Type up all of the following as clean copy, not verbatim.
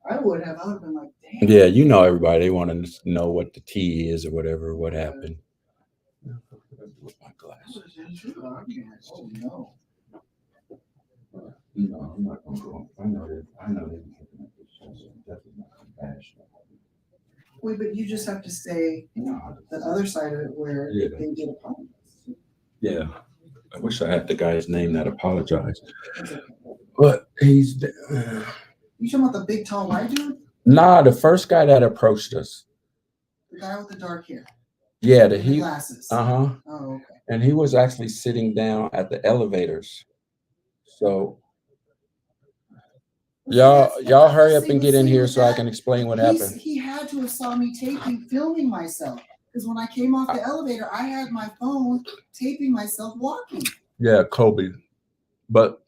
I would have. I would have been like, damn. Yeah, you know everybody. They want to know what the tea is or whatever, what happened. With my I glass. would have been too. I can't. Oh no. No, I'm not gonna go. I know that. I know they're looking at this show, so I'm definitely not gonna bash them. Wait, but you just have to say No, the other side of it where yeah, they did apologize. yeah. I wish I had the guy's name that apologized, It's okay. but he's. You talking about the big tall white dude? Nah, the first guy that approached us. The guy with the dark hair. Yeah, And the glasses. Uh-huh. Oh, okay. And he was actually sitting down at the elevators. So y'all hurry up and get in here so I can explain what happened. He had to have saw me filming myself. Because when I came off the elevator, I had my phone taping myself walking. Yeah, Kobe. But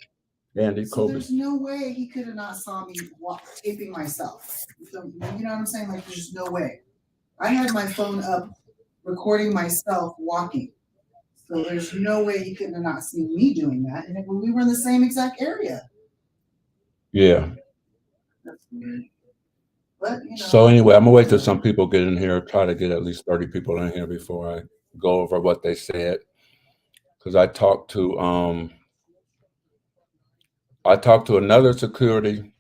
Andy, So Kobe. there's no way he could have not saw me taping myself. You know what I'm saying? Like, there's just no way. I had my phone up recording myself walking. So there's no way he couldn't have not seen me doing that. And we were in the same exact area. Yeah. That's weird. But, so anyway, I'm gonna wait till some people get in here. Try to get at least 30 people in here before I go over what they said. Because I talked to another security.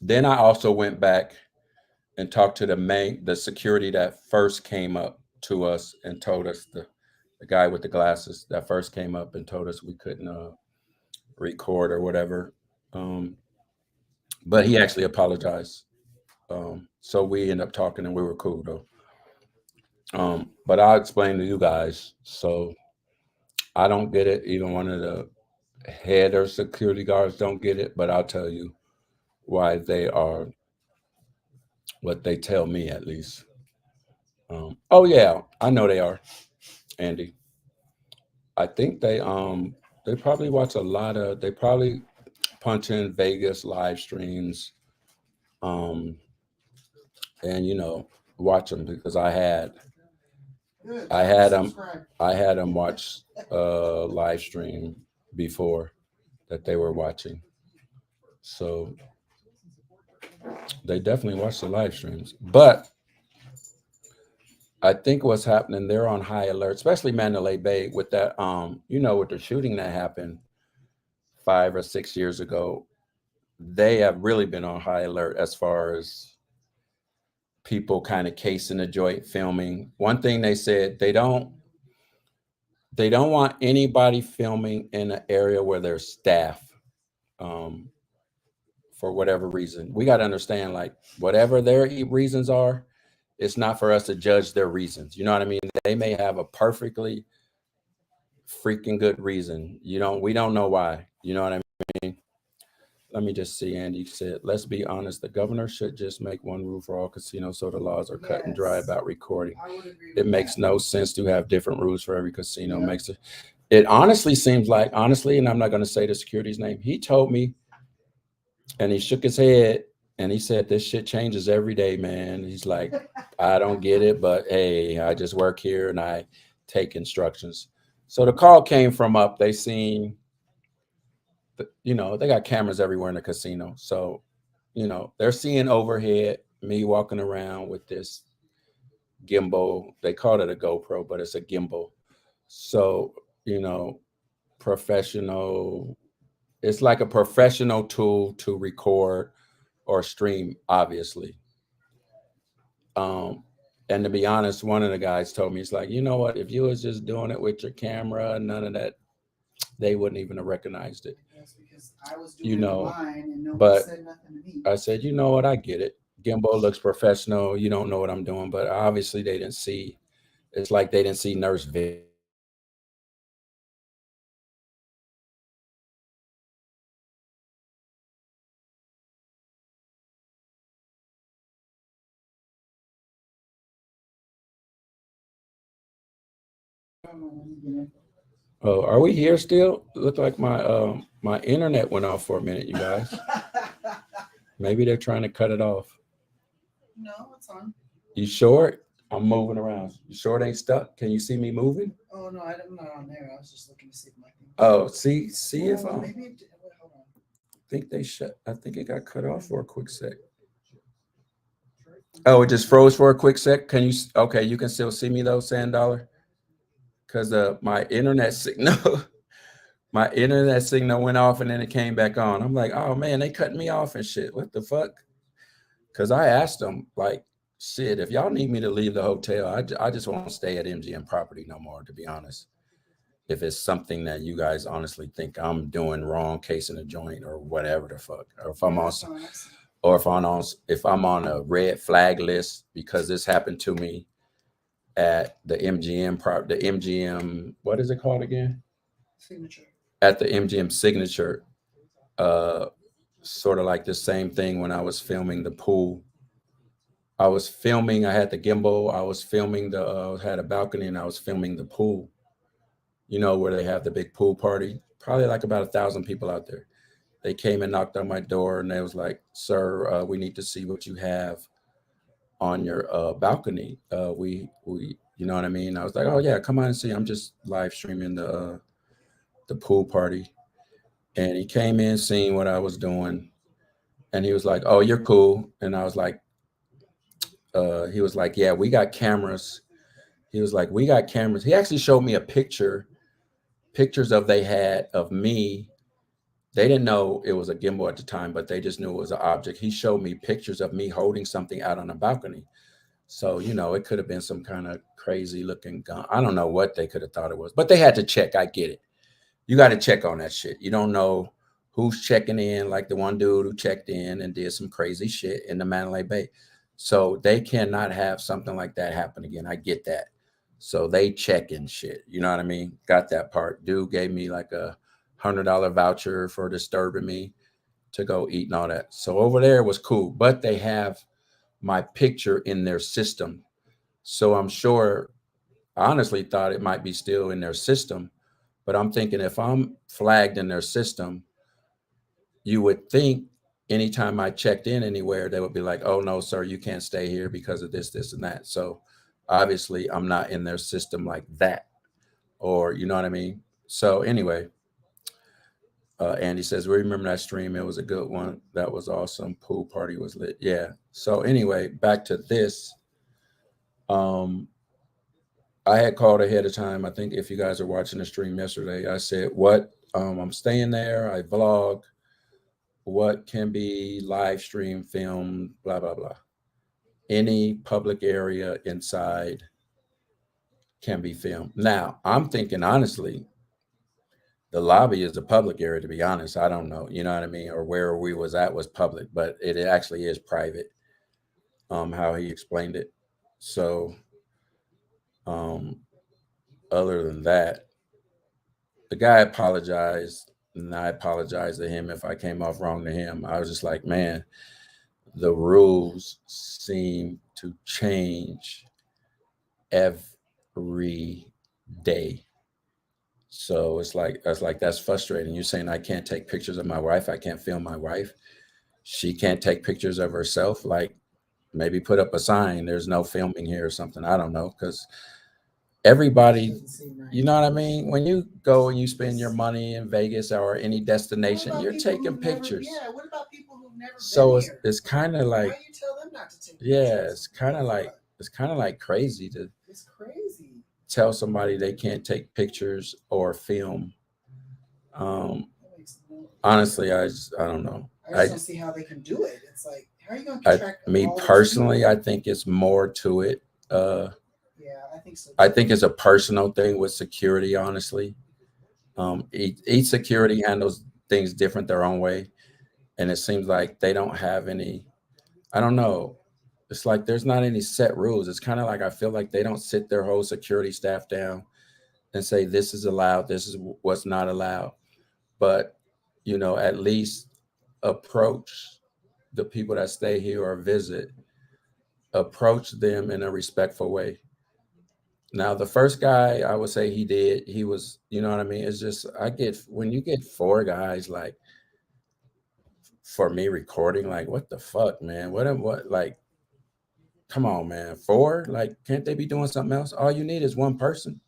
Then I also went back and talked to the security that first came up to us and told us the guy with the glasses that first came up and told us we couldn't record or whatever. But he actually apologized. So we ended up talking and we were cool though. But I'll explain to you guys. So I don't get it. Even one of the head or security guards don't get it, but I'll tell you why they are what they tell me at least. Oh yeah, I know they are, Andy. I think they probably watch a lot of they probably punch in Vegas live streams, um, and watch them because I had them watch live stream before that they were watching, so they definitely watch the live streams. But I think what's happening, they're on high alert, especially Mandalay Bay with that, with the shooting that happened 5 or 6 years ago. They have really been on high alert as far as people kind of casing the joint, filming. One thing they said, they don't want anybody filming in an area where there's staff, um, for whatever reason. We got to understand, like, whatever their reasons are, it's not for us to judge their reasons. You know what I mean? They may have a perfectly freaking good reason. We don't know why. You know what I mean? Let me just see. Andy said, let's be honest. The governor should just make one rule for all casinos so the laws are cut and dry about recording. It makes no sense to have different rules for every casino. It honestly seems like, and I'm not going to say the security's name. He told me, and he shook his head, and he said, this shit changes every day, man. He's like, I don't get it, but hey, I just work here and I take instructions. So the call came from up. They seen, they got cameras everywhere in the casino. So, they're seeing overhead me walking around with this gimbal. They called it a GoPro, but it's a gimbal. So, professional. It's like a professional tool to record or stream, obviously. And to be honest, one of the guys told me, he's like, you know what? If you was just doing it with your camera, none of that, they wouldn't even have recognized it. Yes, because I was doing mine and nobody But said nothing to me. I said, you know what? I get it. Gimbal looks professional. You don't know what I'm doing, but obviously they didn't see. It's like they didn't see nurse video. Oh, are we here still? Look like my internet went off for a minute, you guys. Maybe they're trying to cut it off. No, it's on. You sure? I'm moving around. You sure it ain't stuck? Can you see me moving? Oh no, I'm not on there. I was just looking to see if my thing. Oh, see if I'm. Maybe wait, hold on. think they shut. I think it got cut off for a quick sec. Oh, it just froze for a quick sec. Can you? Okay, you can still see me though, Sand Dollar, because my internet signal, my internet signal went off and then it came back on. I'm like, oh man, they cut me off and shit. What the fuck? Because I asked them like, shit, if y'all need me to leave the hotel, I just won't stay at MGM property no more. To be honest, if it's something that you guys honestly think I'm doing wrong, case in a joint or whatever the fuck, or if I'm on, or if I'm on a red flag list because this happened to me at the the MGM, what is it called again? Signature. At the MGM Signature, uh, sort of like the same thing when I was filming the pool. I was filming. I had the gimbal. I was filming had a balcony, and I was filming the pool. You know where they have the big pool party. Probably like about 1,000 people out there. They came and knocked on my door, and they was like, "Sir, we need to see what you have on your balcony. You know what I mean?" I was like, "Oh yeah, come on and see. I'm just live streaming the pool party." And he came in, seeing what I was doing, and he was like, "Oh, you're cool." And I was like, he was like, "Yeah, we got cameras." He was like, "We got cameras." He actually showed me pictures of they had of me. They didn't know it was a gimbal at the time, but they just knew it was an object. He showed me pictures of me holding something out on a balcony. So, it could have been some kind of crazy looking gun. I don't know what they could have thought it was, but they had to check. I get it. You got to check on that shit. You don't know who's checking in, like the one dude who checked in and did some crazy shit in the Mandalay Bay. So they cannot have something like that happen again. I get that. So they check in shit. You know what I mean? Got that part. Dude gave me like $100 voucher for disturbing me to go eat and all that. So over there was cool, but they have my picture in their system. So I'm sure, I honestly thought it might be still in their system, but I'm thinking if I'm flagged in their system, you would think anytime I checked in anywhere, they would be like, "Oh no, sir, you can't stay here because of this, this, and that." So obviously I'm not in their system like that. Or you know what I mean? So anyway, Andy says, "We remember that stream. It was a good one. That was awesome. Pool party was lit." Yeah. So anyway, back to this. Um, I had called ahead of time. I think if you guys are watching the stream yesterday, I said, "What? I'm staying there. I vlog. What can be live stream, filmed, blah blah blah. Any public area inside can be filmed." Now, I'm thinking honestly, the lobby is a public area. To be honest, I don't know. You know what I mean? Or where we was at was public, but it actually is private. How he explained it. So, um, other than that, the guy apologized, and I apologized to him if I came off wrong to him. I was just like, man, the rules seem to change every day. So that's frustrating. You're saying I can't take pictures of my wife, I can't film my wife. She can't take pictures of herself. Like maybe put up a sign, there's no filming here or something. I don't know, because everybody, you know what I mean? When you go and you spend your money in Vegas or any destination, you're taking pictures. Yeah, what about people who've never So been it's here? it's kind of like, Why you tell them not to take yeah, pictures? it's kind of like crazy to It's crazy. tell somebody they can't take pictures or film. Um, That makes no honestly, I don't know. I just don't see how they can do it. It's like, how are you going to track Me all those personally, people? I think it's more to it. Yeah, I think so. I think it's a personal thing with security, honestly. Each security handles things different their own way. And it seems like they don't have any, I don't know. It's like there's not any set rules. It's kind of like I feel like they don't sit their whole security staff down and say, this is allowed, this is what's not allowed. But, at least approach the people that stay here or visit, approach them in a respectful way. Now, the first guy, I would say he was, you know what I mean? It's just, when you get four guys, like, for me recording, like, what the fuck, man? Like, come on, man. Four? Like, can't they be doing something else? All you need is one person.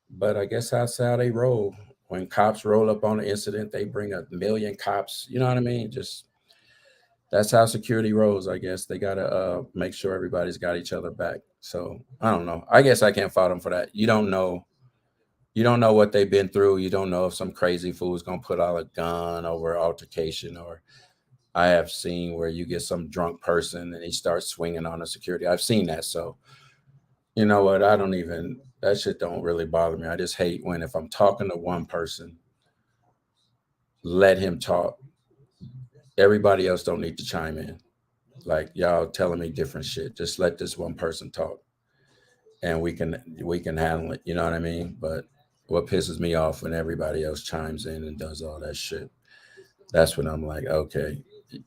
But I guess that's how they roll. when cops roll up on an incident, they bring a million cops. You know what I mean? Just that's how security rolls. I guess they gotta make sure everybody's got each other back. So I don't know. I guess I can't fault them for that. You don't know. You don't know what they've been through. You don't know if some crazy fool is gonna put out a gun over altercation, or I have seen where you get some drunk person and he starts swinging on the security. I've seen that. So you know what? I don't even that shit don't really bother me. I just hate when if I'm talking to one person, let him talk. Everybody else don't need to chime in. Like y'all telling me different shit. Just let this one person talk, and we can handle it. You know what I mean? But what pisses me off when everybody else chimes in and does all that shit. That's when I'm like, okay,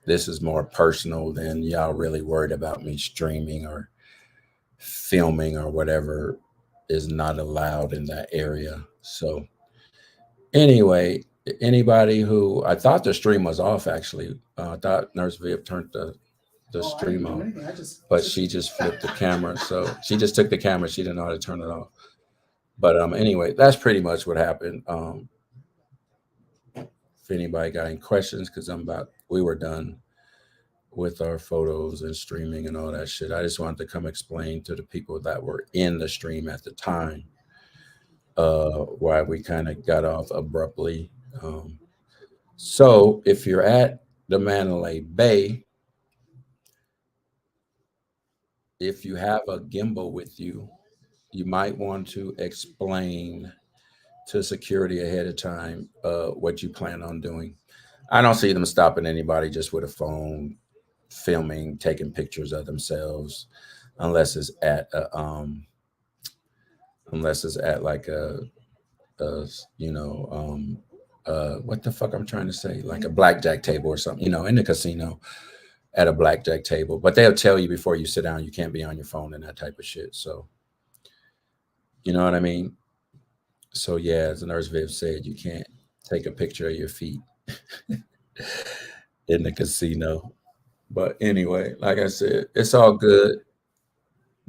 this is more personal than y'all really worried about me streaming or filming or whatever is not allowed in that area. So anyway, anybody who I thought the stream was off actually, I thought Nurse Viv turned the Oh, I didn't stream do on, anything. I just but she just flipped the camera. So she just took the camera. She didn't know how to turn it off. But anyway, that's pretty much what happened. If anybody got any questions, because we were done with our photos and streaming and all that shit. I just wanted to come explain to the people that were in the stream at the time why we kind of got off abruptly. Um, so if you're at the Mandalay Bay, if you have a gimbal with you, you might want to explain to security ahead of time what you plan on doing. I don't see them stopping anybody just with a phone, filming, taking pictures of themselves, unless it's at like a you know what the fuck I'm trying to say, like a blackjack table or something, in the casino at a blackjack table. But they'll tell you before you sit down you can't be on your phone and that type of shit. So you know what I mean. So yeah, as Nurse Viv said, you can't take a picture of your feet in the casino. But anyway, like I said, it's all good.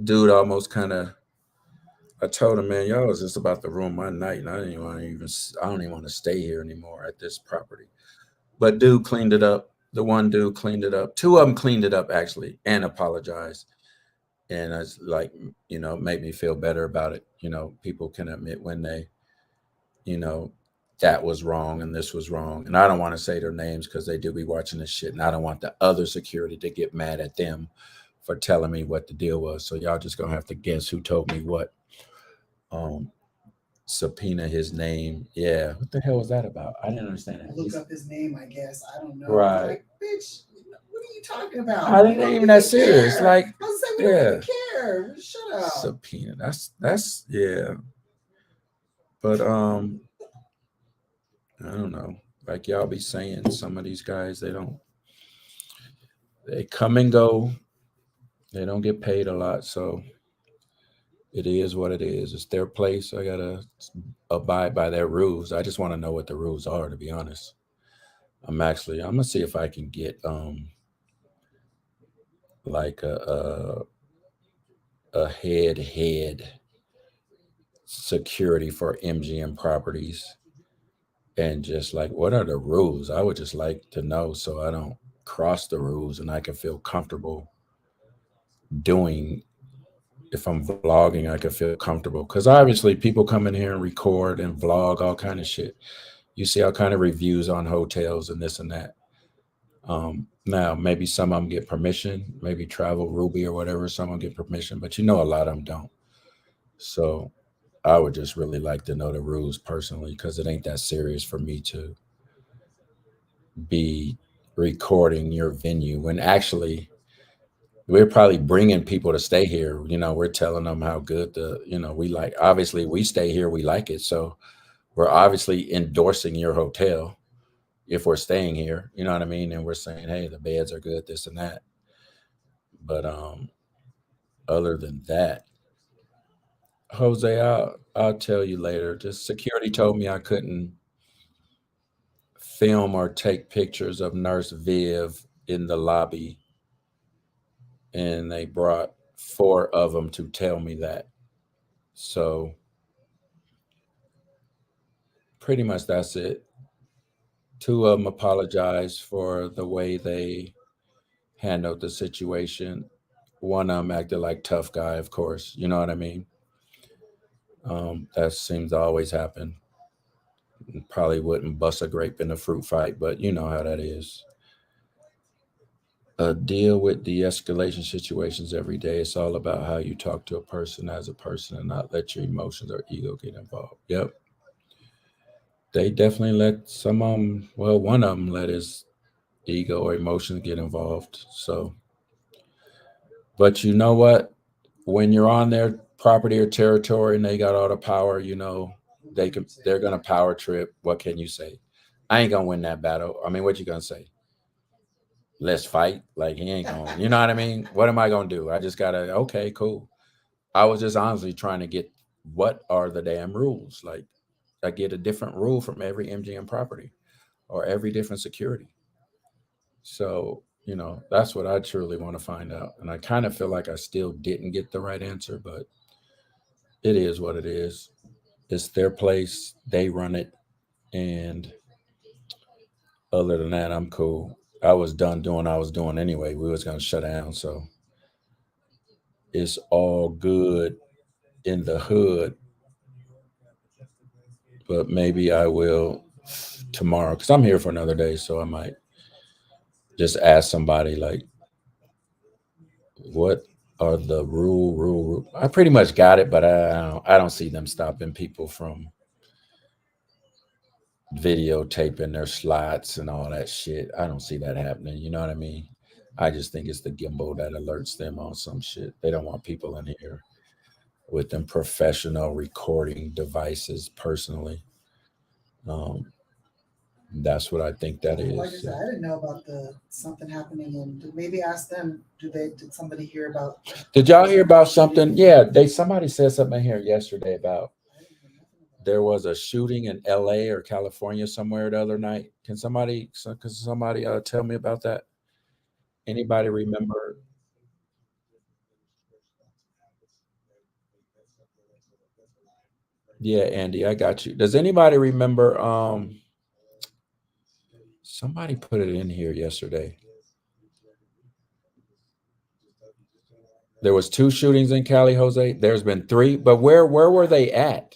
Dude almost kind of. I told him, man, y'all was just about to ruin my night, and I don't even want to stay here anymore at this property. But dude cleaned it up. The one dude cleaned it up. Two of them cleaned it up actually and apologized. And it's like, made me feel better about it. People can admit when they, you know, that was wrong and this was wrong. And I don't want to say their names because they do be watching this shit. And I don't want the other security to get mad at them for telling me what the deal was. So y'all just gonna have to guess who told me what. Um, subpoena his name. Yeah, what the hell was that about? I didn't understand that. Look up his name, I guess. I don't know. Right. Like, bitch, what are you talking about? I didn't even that serious. Care. Like, I was saying, we don't even care. Shut up. Subpoena. That's yeah. But I don't know. Like y'all be saying, some of these guys they come and go. They don't get paid a lot, so it is what it is. It's their place. I gotta abide by their rules. I just want to know what the rules are, to be honest. I'm gonna see if I can get like a head security for MGM properties, and just like, what are the rules? I would just like to know so I don't cross the rules and I can feel comfortable doing. If I'm vlogging, I can feel comfortable because obviously people come in here and record and vlog all kind of shit. You see all kind of reviews on hotels and this and that. Now maybe some of them get permission, maybe Travel Ruby or whatever. Some of them get permission, but a lot of them don't. So I would just really like to know the rules personally because it ain't that serious for me to be recording your venue when actually we're probably bringing people to stay here. We're telling them how good we like. Obviously, we stay here, we like it. So we're obviously endorsing your hotel if we're staying here. You know what I mean? And we're saying, hey, the beds are good, this and that. But other than that, Jose, I'll tell you later. Just security told me I couldn't film or take pictures of Nurse Viv in the lobby, and they brought four of them to tell me that. So pretty much that's it. Two of them apologized for the way they handled the situation. One of them acted like tough guy, of course. You know what I mean? That seems to always happen. Probably wouldn't bust a grape in a fruit fight, but you know how that is. Deal with de-escalation situations every day. It's all about how you talk to a person as a person and not let your emotions or ego get involved. Yep. They definitely let some of them, well, one of them let his ego or emotions get involved. So, but you know what? When you're on their property or territory and they got all the power, they're gonna power trip. What can you say? I ain't gonna win that battle. I mean, what you gonna say? Let's fight. Like he ain't going. You know what I mean? What am I gonna do? I just gotta. Okay, cool. I was just honestly trying to get what are the damn rules. Like I get a different rule from every MGM property or every different security. So that's what I truly want to find out. And I kind of feel like I still didn't get the right answer, but it is what it is. It's their place. They run it, and other than that, I'm cool. I was done doing what I was doing anyway. We was gonna shut down, so it's all good in the hood, but maybe I will tomorrow because I'm here for another day. So I might just ask somebody like, what are the rule? I pretty much got it, but I don't see them stopping people from videotaping their slots and all that shit. I don't see that happening. You know what I mean? I just think it's the gimbal that alerts them on some shit. They don't want people in here with them professional recording devices personally. Um, that's what I think that is. Like I said, I didn't know about the something happening, and maybe ask them. Did somebody hear about? Did y'all hear about something? Yeah, somebody said something here yesterday about there was a shooting in L.A. or California somewhere the other night. Can somebody tell me about that? Anybody remember? Yeah, Andy, I got you. Does anybody remember? Somebody put it in here yesterday. There was two shootings in Cali, Jose. There's been three, but where were they at?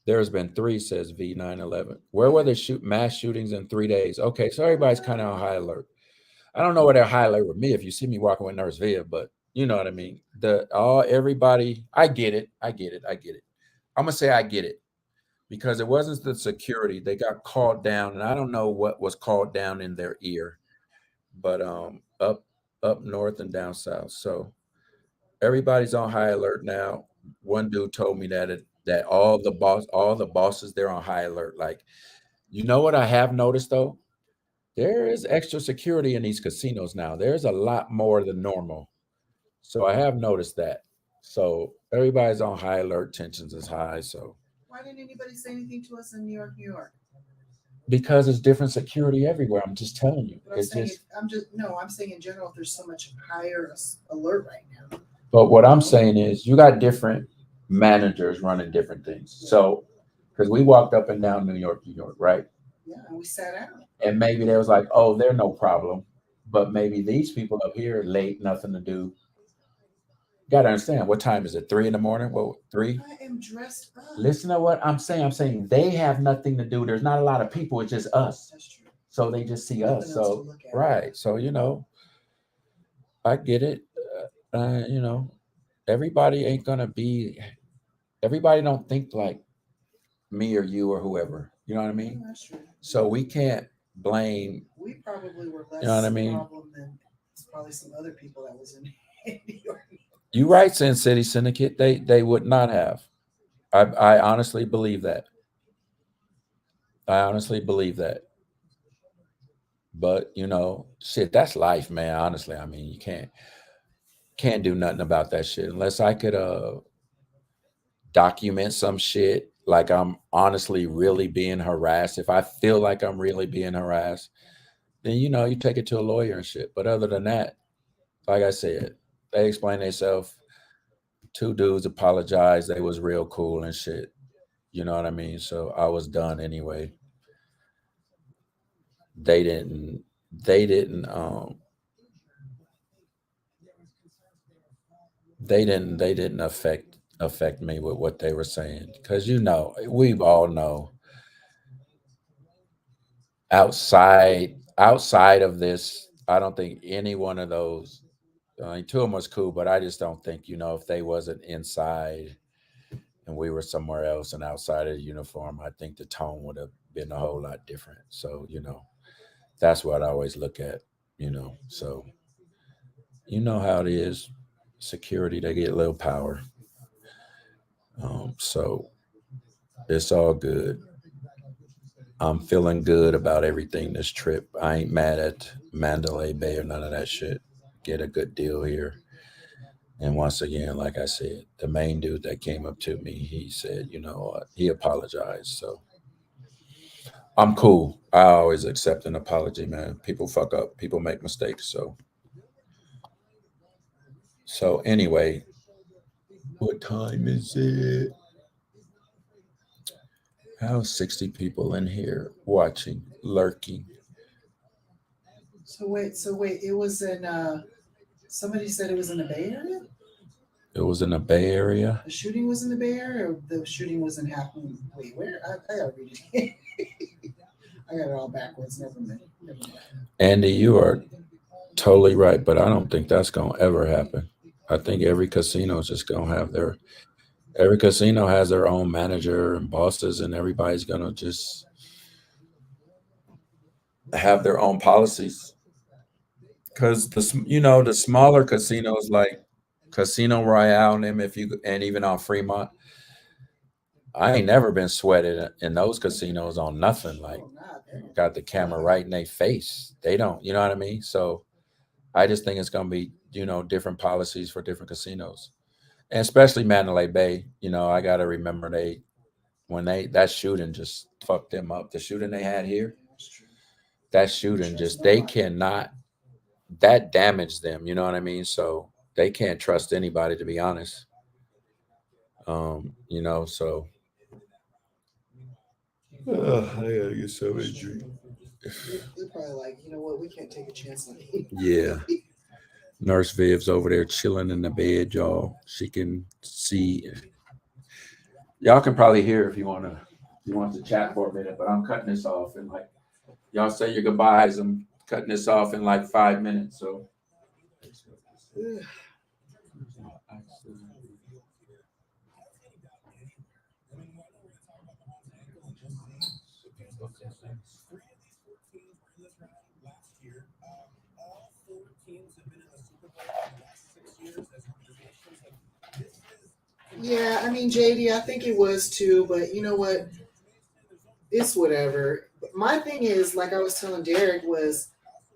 There's been three, says V911. Where were the mass shootings in 3 days? Okay, so everybody's kind of on high alert. I don't know what they're high alert with me if you see me walking with Nurse Via, but you know what I mean. Everybody, I get it. I'm gonna say I get it because it wasn't the security. They got called down, and I don't know what was called down in their ear, but up north and down south. So everybody's on high alert now. One dude told me that all the bosses, they're on high alert. Like, you know what I have noticed though? There is extra security in these casinos now. There's a lot more than normal. So I have noticed that. So everybody's on high alert, tensions is high. So Why didn't anybody say anything to us in New York, New York? because it's different security everywhere. I'm just telling you. But I'm saying in general, if there's so much higher alert right now. But what I'm saying is you got different managers running different things. So because we walked up and down New York, right? Yeah, and we sat out. And maybe there was like, oh, they're no problem. But maybe these people up here late, nothing to do. Got to understand, what time is it? 3 in the morning? Well, 3? I am dressed up. Listen to what I'm saying. I'm saying they have nothing to do. There's not a lot of people. It's just us. That's true. So they just see Nothing us. else So, to look at. right. So, I get it. Everybody ain't going to be, everybody don't think like me or you or whoever. You know what I mean? Yeah, that's true. So we can't blame. We probably were less You know what I mean? problem than probably some other people that was in New York. You right, Sin City Syndicate. They would not have. I honestly believe that. I honestly believe that. But shit, that's life, man. Honestly, I mean, you can't do nothing about that shit unless I could document some shit like I'm honestly really being harassed. If I feel like I'm really being harassed, then you take it to a lawyer and shit. But other than that, like I said, they explained themselves. Two dudes apologized. They was real cool and shit. You know what I mean? So I was done anyway. They didn't. They didn't. They didn't affect me with what they were saying, because we all know outside of this, I don't think any one of those. I mean, two of them was cool, but I just don't think, if they wasn't inside and we were somewhere else and outside of the uniform, I think the tone would have been a whole lot different. So, that's what I always look at. So you know how it is. Security, they get a little power. So it's all good. I'm feeling good about everything this trip. I ain't mad at Mandalay Bay or none of that shit. Get a good deal here. And once again, like I said, the main dude that came up to me, he said, he apologized. So I'm cool. I always accept an apology, man. People fuck up, people make mistakes. So anyway, what time is it? How's 60 people in here watching, lurking? So wait, it was in somebody said it was in the Bay Area? It was in the Bay Area. The shooting was in the Bay Area, or the shooting wasn't happening? Wait, where? I gotta read it. I got it all backwards. Never mind. Andy, you are totally right, but I don't think that's gonna ever happen. I think every casino is just gonna have every casino has their own manager and bosses, and everybody's gonna just have their own policies. Because the smaller casinos like Casino Royale and them, and even on Fremont, I ain't never been sweated in those casinos on nothing. Like, got the camera right in their face. They don't, you know what I mean? So I just think it's gonna be, different policies for different casinos, and especially Mandalay Bay. I gotta remember that shooting just fucked them up. The shooting they had here, that shooting just they cannot that damaged them. You know what I mean? So they can't trust anybody, to be honest. So I gotta get something to drink. They're probably like, you know what? We can't take a chance on you. Yeah. Nurse Viv's over there chilling in the bed, y'all. She can see. Y'all can probably hear if you want to chat for a minute, but I'm cutting this off in like y'all say your goodbyes. I'm cutting this off in like 5 minutes. So Yeah, I mean, JD, I think it was too, but you know what? It's whatever. My thing is, like I was telling Derek, was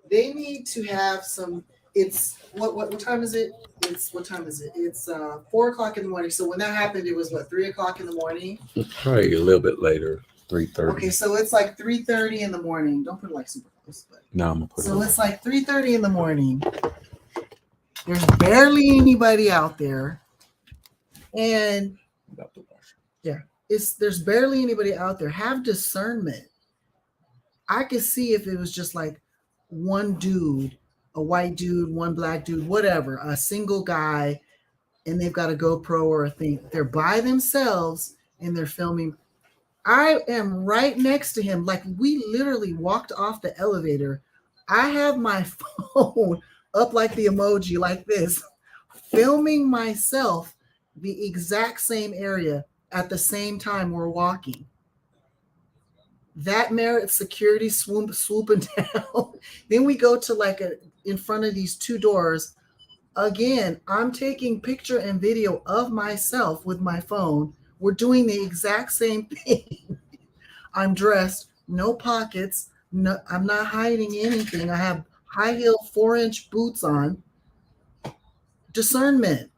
they need to have some. It's what time is it? It's what time is it? It's 4 o'clock in the morning. So when that happened, it was what 3 o'clock in the morning. probably a little bit later, 3:30. Okay, so it's like 3:30 in the morning. Don't put it like super close, but No, I'm gonna put so it's like 3:30 in the morning. There's barely anybody out there, and yeah, there's barely anybody out there. Have discernment. I could see if it was just like one dude, a white dude, one black dude, whatever, a single guy, and they've got a GoPro or a thing. They're by themselves and they're filming. I am right next to him. Like, we literally walked off the elevator. I have my phone up like the emoji, like this, filming myself the exact same area at the same time we're walking. That merits security swooping down. Then we go to like in front of these two doors. Again, I'm taking picture and video of myself with my phone. We're doing the exact same thing. I'm dressed, no pockets. No, I'm not hiding anything. I have high heel 4-inch boots on. Discernment.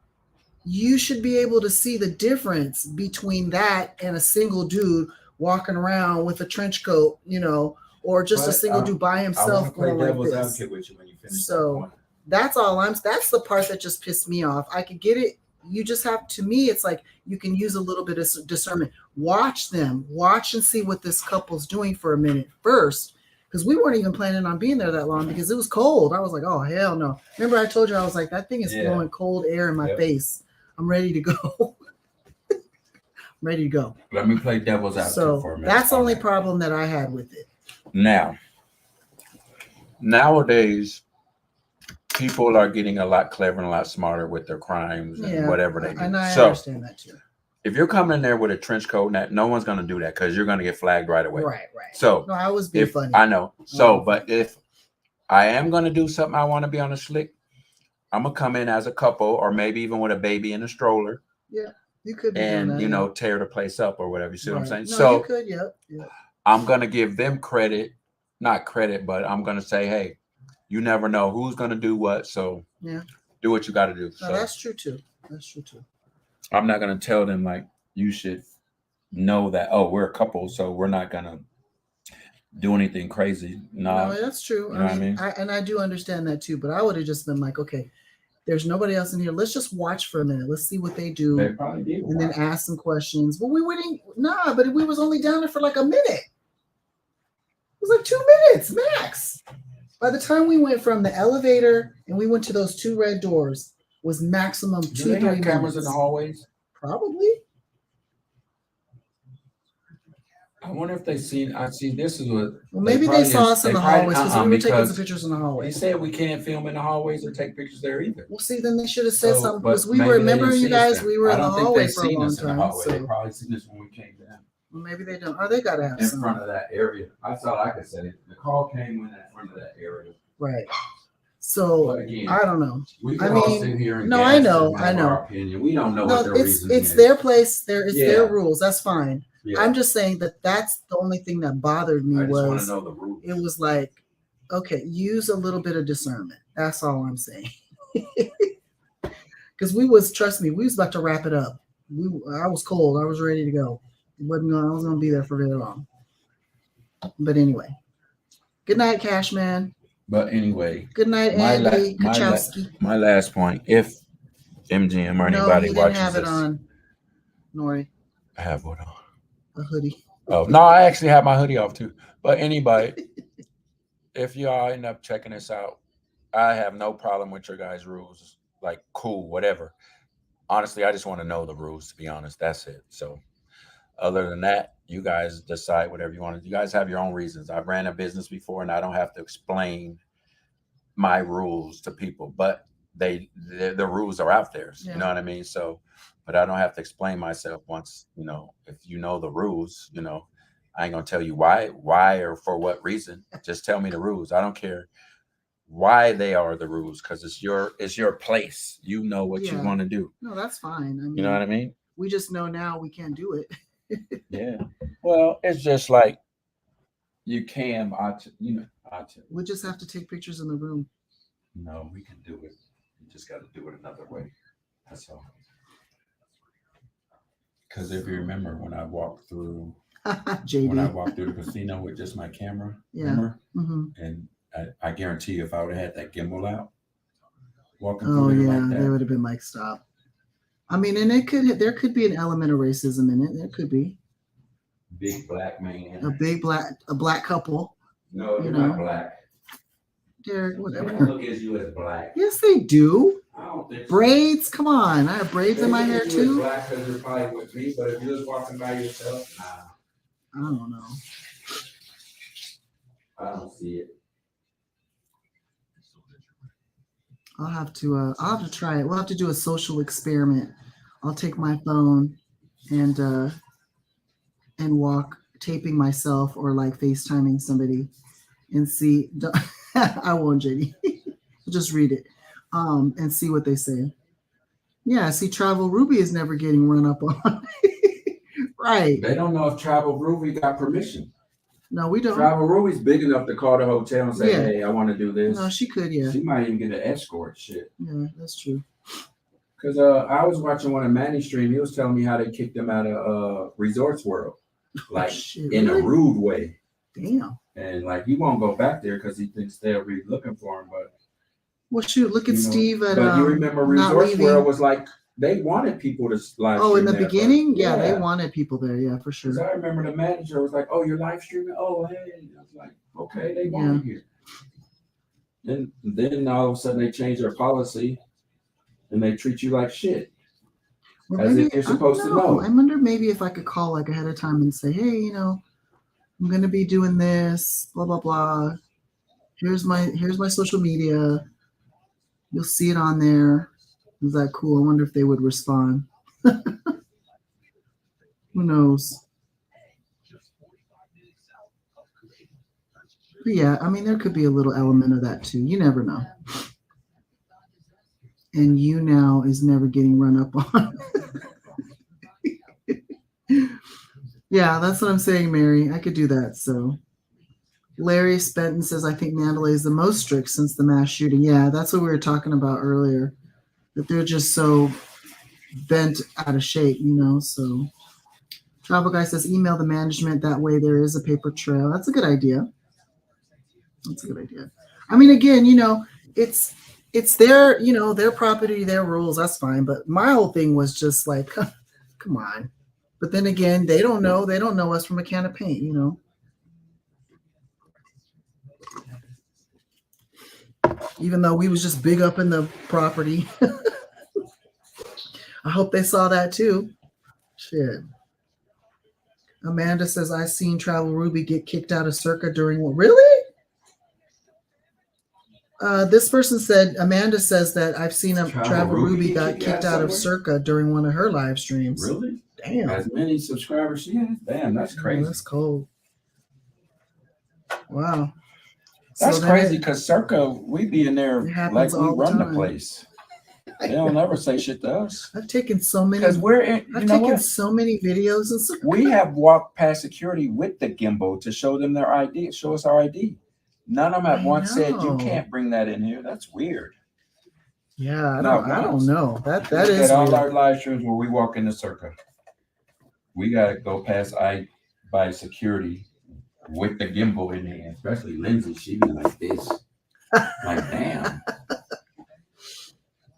You should be able to see the difference between that and a single dude walking around with a trench coat, or just a single dude by himself going like this. So that's all that's the part that just pissed me off. I could get it you just have, to me, it's like you can use a little bit of discernment. Watch them, watch and see what this couple's doing for a minute first. Because we weren't even planning on being there that long because it was cold. I was like, oh, hell no. Remember I told you, I was like, that thing is blowing cold air in my face. I'm ready to go. Ready to go. Let me play devil's advocate for a minute. That's the only problem that I had with it. Now, nowadays, people are getting a lot clever and a lot smarter with their crimes and whatever they do. And I understand that too. If you're coming in there with a trench coat, no one's going to do that because you're going to get flagged right away. Right. So, no, I was being funny. I know. So, but if I am going to do something, I want to be on a slick, I'm going to come in as a couple or maybe even with a baby in a stroller. Yeah, you could be and, doing that, tear the place up or whatever. You see what I'm saying? No, so, you could, yeah. I'm going to give them credit, not credit, but I'm going to say, hey, you never know who's going to do what. So, do what you got to do. No, that's true too. I'm not going to tell them like, you should know that, oh, we're a couple, so we're not going to do anything crazy. No, that's true. You know what I mean? I do understand that too, but I would have just been like, okay, there's nobody else in here. Let's just watch for a minute. Let's see what they do. They probably did. And then ask some questions. Well, we wouldn't, but we was only down there for like a minute. It was like 2 minutes max. By the time we went from the elevator and we went to those 2 red doors was maximum 2-3 minutes. Have cameras in the hallways? Probably. I wonder if this is what. Well, maybe they saw us in the hallways because we were taking some pictures in the hallways. They said we can't film in the hallways or take pictures there either. Well, see, then they should have said something because we were, remember you guys, we were in the hallway for a long time. So. They probably seen us when we came down. Well, maybe they don't. Oh, they got to have in front of that area. That's all I could say. The call came in front of that area. Right. So again, I don't know. We can all sit here and I know. Our opinion. We don't know what their reason is. It's their place. It's their rules. That's fine. Yeah. I'm just saying that's the only thing that bothered me. I just want to know the rules. It was like, okay, use a little bit of discernment. That's all I'm saying. Because trust me, we was about to wrap it up. I was cold. I was ready to go. I was going to be there for very long. But anyway, good night, Cashman. But anyway, good night, Andy Kachowski. My last point: if MGM or anybody watches have it on, Nori. I have what on? A hoodie. Oh no, I actually have my hoodie off too. But anybody, if y'all end up checking this out, I have no problem with your guys' rules. Like, cool, whatever. Honestly, I just want to know the rules. To be honest, that's it. So, other than that, you guys decide whatever you want. You guys have your own reasons. I've ran a business before, and I don't have to explain my rules to people. But the rules are out there. You know what I mean? So. But I don't have to explain myself once, if you know the rules, I ain't going to tell you why or for what reason. Just tell me the rules. I don't care why they are the rules because it's your place. You know what you want to do. No, that's fine. I mean, you know what I mean? We just know now we can't do it. Yeah. Well, it's just like you can. We just have to take pictures in the room. No, we can do it. You just got to do it another way. That's all. Because if you remember when I walked through the casino with just my camera, remember? Mm-hmm. And I guarantee you if I would have had that gimbal out, walking through like that, they would have been like, stop. I mean, and there could be an element of racism in it. There could be. Big black man. A black couple. No, you're not black. Derek, whatever. They don't look at you as black. Yes, they do. I don't think so. Braids, come on. I have braids in my hair too. Black because you're probably with me, but if you're just walking by yourself, I don't know. I don't see it. I'll have to try it. We'll have to do a social experiment. I'll take my phone and walk taping myself or like FaceTiming somebody and see. I won't, JD. Just read it. And see what they say. Yeah, see, Travel Ruby is never getting run up on. Right. They don't know if Travel Ruby got permission. No, we don't. Travel Ruby's big enough to call the hotel and say, hey, I want to do this. No, she could, yeah. She might even get an escort shit. Yeah, that's true. Because I was watching one of Manny's stream. He was telling me how they kicked him out of Resorts World. Like, in a rude way. Damn. And, like, he won't go back there because he thinks they'll be looking for him, but. Well, shoot, look at Steve at but you remember Resorts World was like they wanted people to live. Oh, in the stream there beginning, first. yeah, they wanted people there, yeah, for Because sure. I remember the manager was like, "Oh, you're live streaming? Oh, hey." I was like, "Okay, they want me here." Then all of a sudden they change their policy and they treat you like shit. Or As maybe, if you're I don't supposed to know. I wonder maybe if I could call like ahead of time and say, hey, you know, I'm gonna be doing this, blah blah blah. Here's my social media. You'll see it on there. Is that cool? I wonder if they would respond. Who knows? But yeah, I mean, there could be a little element of that too. You never know. And you now is never getting run up on. Yeah, that's what I'm saying, Mary. I could do that. So Larry Spenton says, I think Mandalay is the most strict since the mass shooting. Yeah, that's what we were talking about earlier. That they're just so bent out of shape, you know. So Travel Guy says, email the management. That way there is a paper trail. That's a good idea. That's a good idea. I mean, again, you know, it's their, you know, their property, their rules. That's fine. But my whole thing was just like, come on. But then again, they don't know. They don't know us from a can of paint, you know. Even though we was just big up in the property. I hope they saw that too. Shit. Amanda says, I seen Travel Ruby get kicked out of Circa during what? Really? This person said, Amanda says that I've seen a Travel Ruby got kicked out of Circa during one of her live streams. Really? Damn. As many subscribers she has? Damn, that's crazy. Oh, that's cold. Wow. That's crazy because Circa, we be in there like we run the place. They don't ever say shit to us. I've taken so many. Because we're in, I've taken so many videos and stuff. We have walked past security with the gimbal to show them their ID, show us our ID. None of them have once said you can't bring that in here. That's weird. Yeah, I don't know. That is at all weird. Our live streams where we walk in the Circa. We gotta go past by security with the gimbal in there, especially Lindsay. She be like this. Like, damn.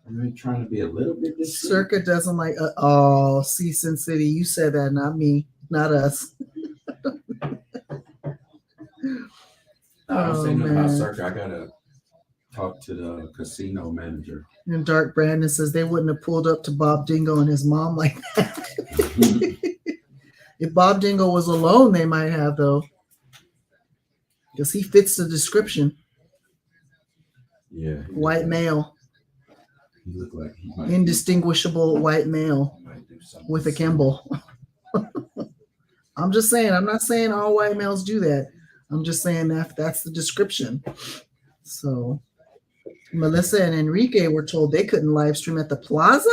I'm really trying to be a little bit discreet. Circa doesn't like, see, Sin City, you said that, not me, not us. I don't say nothing about Circa. I gotta talk to the casino manager. And Dark Brandon says they wouldn't have pulled up to Bob Dingo and his mom like that. If Bob Dingo was alone, they might have, though. Because he fits the description. Yeah. White male. He looked like he might indistinguishable white male with a Kimball. I'm just saying, I'm not saying all white males do that. I'm just saying that's the description. So Melissa and Enrique were told they couldn't live stream at the plaza.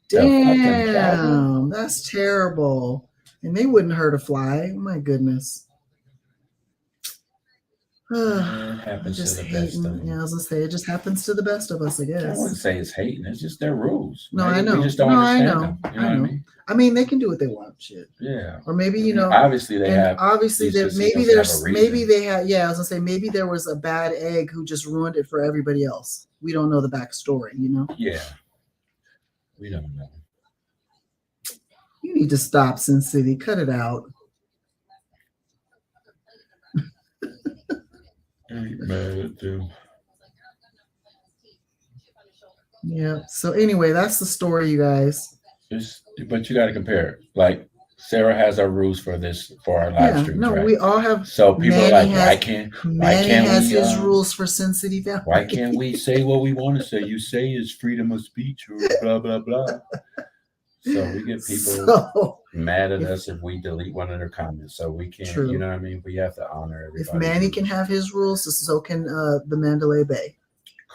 Damn, that's terrible. And they wouldn't hurt a fly. Oh, my goodness. it happens to the best of them. Yeah, I was gonna say it just happens to the best of us, I guess. I wouldn't say it's hating. It's just their rules. No, I know. We just don't understand them. You know what I mean? I mean, they can do what they want. Shit. Yeah. Or maybe you know. Obviously they have. Obviously maybe they have. Yeah, I was gonna say maybe there was a bad egg who just ruined it for everybody else. We don't know the backstory. You know. Yeah. We don't know. You need to stop, Sin City. Cut it out. Ain't mad at them. Yeah. So anyway, that's the story, you guys. But you got to compare it. Like Sarah has our rules for our live streams. No, right? we all have. So people are like, why can't has his rules for Sin City Valley? Why can't we say what we want to say? You say is freedom of speech or blah blah blah. So we get people mad at us if we delete one of their comments. So we can't, you know what I mean? We have to honor everybody. If Manny can have his rules, so can the Mandalay Bay.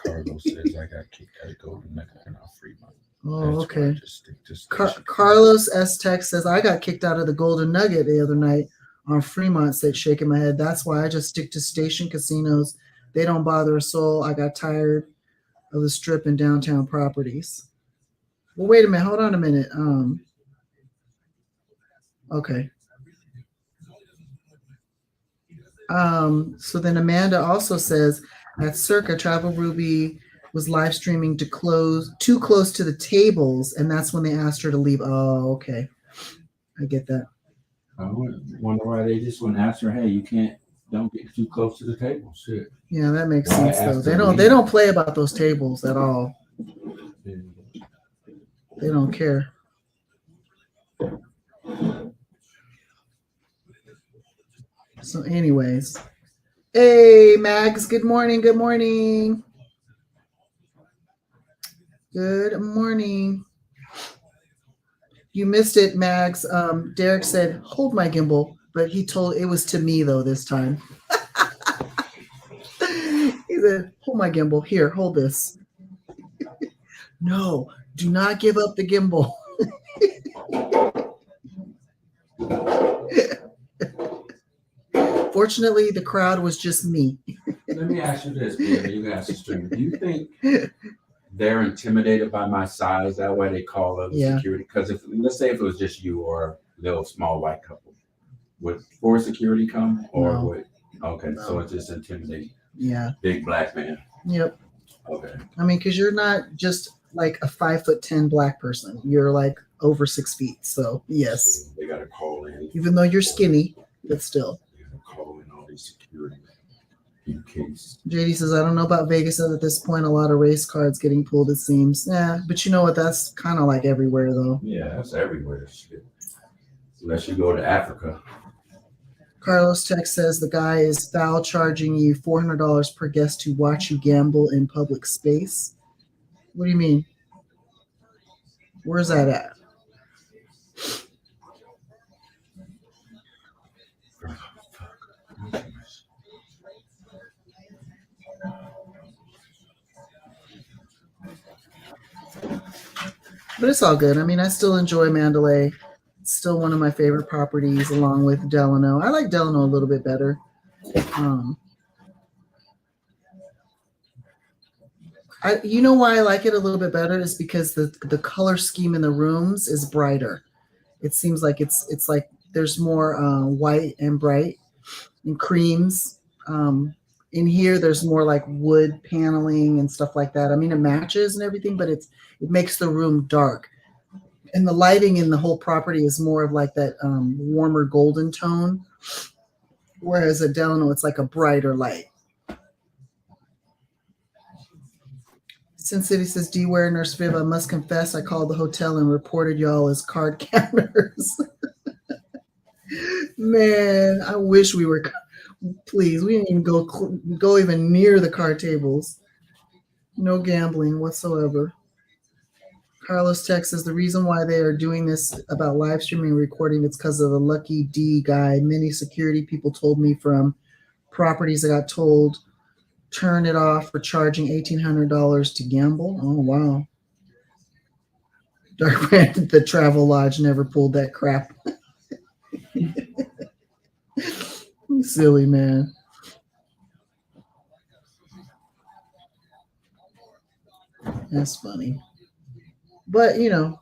Carlos says I got kicked out of Golden Nugget and I'll free money. Oh, okay. Carlos S. Tech says I got kicked out of the Golden Nugget the other night on Fremont, said shaking my head. That's why I just stick to station casinos. They don't bother a soul. I got tired of the strip and downtown properties. Well, wait a minute. Hold on a minute. Okay. So then Amanda also says at Circa, Travel Ruby was live streaming too close to the tables, and that's when they asked her to leave. Oh, okay. I get that. I wonder why they just wouldn't ask her, hey, don't get too close to the table. Shit. Yeah, that makes Why sense though. ask her They to don't leave? play about those tables at all. Yeah. They don't care. So anyways. Hey Mags, good morning. Good morning. Good morning. You missed it, Mags. Derek said, hold my gimbal, but it was to me though this time. He said, hold my gimbal. Here, hold this. No, do not give up the gimbal. Fortunately, the crowd was just me. Let me ask you this, Peter. You guys are streaming. Do you think they're intimidated by my size? That way they call other security? Because let's say if it was just you or a little small white couple, would force security come or would? Okay, no. So it's just intimidating. Yeah. Big black man. Yep. Okay. I mean, because you're not just like a 5'10" black person. You're like over 6 feet. So yes. They got to call in. Even though you're skinny, but still. They got to call in all these security in case. JD says, I don't know about Vegas at this point. A lot of race cards getting pulled, it seems. Yeah, but you know what? That's kind of like everywhere, though. Yeah, that's everywhere. Shit. Unless you go to Africa. Carlos Tech says the guy is foul charging you $400 per guest to watch you gamble in public space. What do you mean? Where's that at? But it's all good. I mean, I still enjoy Mandalay. It's still one of my favorite properties, along with Delano. I like Delano a little bit better. You know why I like it a little bit better is because the color scheme in the rooms is brighter. It seems like it's like there's more white and bright and creams. In here, there's more like wood paneling and stuff like that. I mean, it matches and everything, but it makes the room dark. And the lighting in the whole property is more of like that warmer golden tone, whereas at Delano, it's like a brighter light. Sin City says, D-Ware Nurse Viv, I must confess, I called the hotel and reported y'all as card counters. Man, I wish we were. Please, we didn't even go even near the card tables. No gambling whatsoever. Carlos Tech says the reason why they are doing this about live streaming and recording it's because of the Lucky D guy. Many security people told me from properties that got told turn it off for charging $1,800 to gamble. Oh wow. Dark Brand, the Travel Lodge never pulled that crap. Silly man. That's funny. But, you know,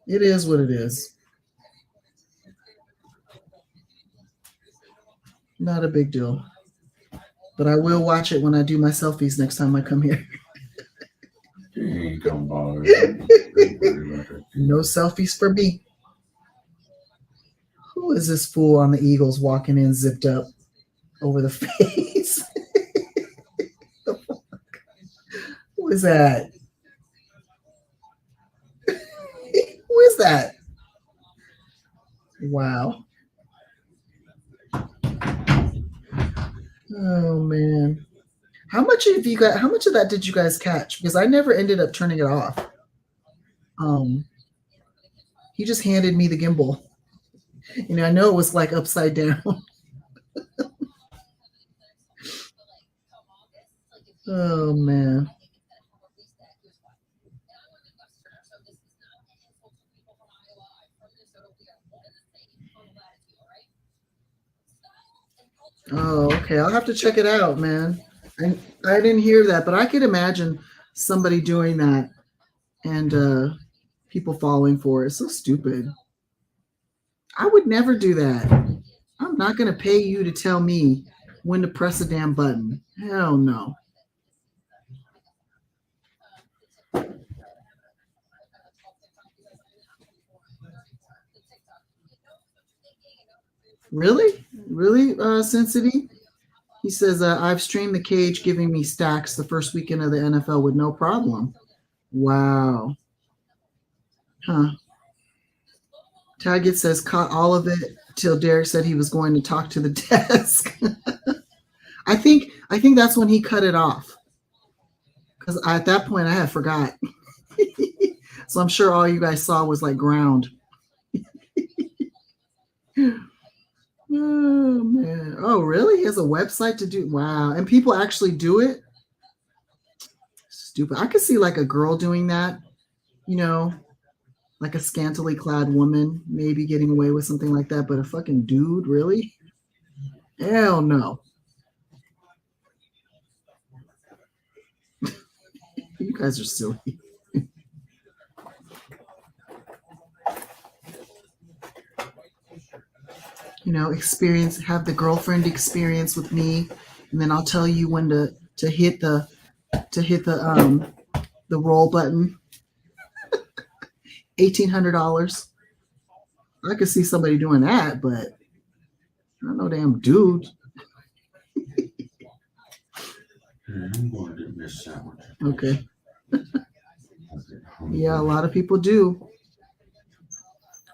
it is what it is. Not a big deal. But I will watch it when I do my selfies next time I come here. No selfies for me. Who is this fool on the Eagles walking in zipped up over the face? The fuck? Who is that? Who is that? Wow. Oh man. How much of that did you guys catch? Because I never ended up turning it off. He just handed me the gimbal. You know, I know it was like upside down. Oh man. Oh, okay. I'll have to check it out, man. I didn't hear that, but I could imagine somebody doing that and people falling for it. It's so stupid. I would never do that. I'm not going to pay you to tell me when to press a damn button. Hell no. Really? Really, Cincinnati? He says, I've streamed The Cage giving me stacks the first weekend of the NFL with no problem. Wow. Huh. Taggett says, caught all of it till Derek said he was going to talk to the desk. I think that's when he cut it off. Because at that point I had forgot. So I'm sure all you guys saw was like ground. Oh man. Oh really? He has a website to do. Wow. And people actually do it. Stupid. I could see like a girl doing that, you know, like a scantily clad woman maybe getting away with something like that, but a fucking dude, really? Hell no. You guys are silly. You know, have the girlfriend experience with me, and then I'll tell you when to hit the roll button. $1,800. I could see somebody doing that, but not no damn dude. I'm going to get this sandwich. Okay. Yeah, a lot of people do.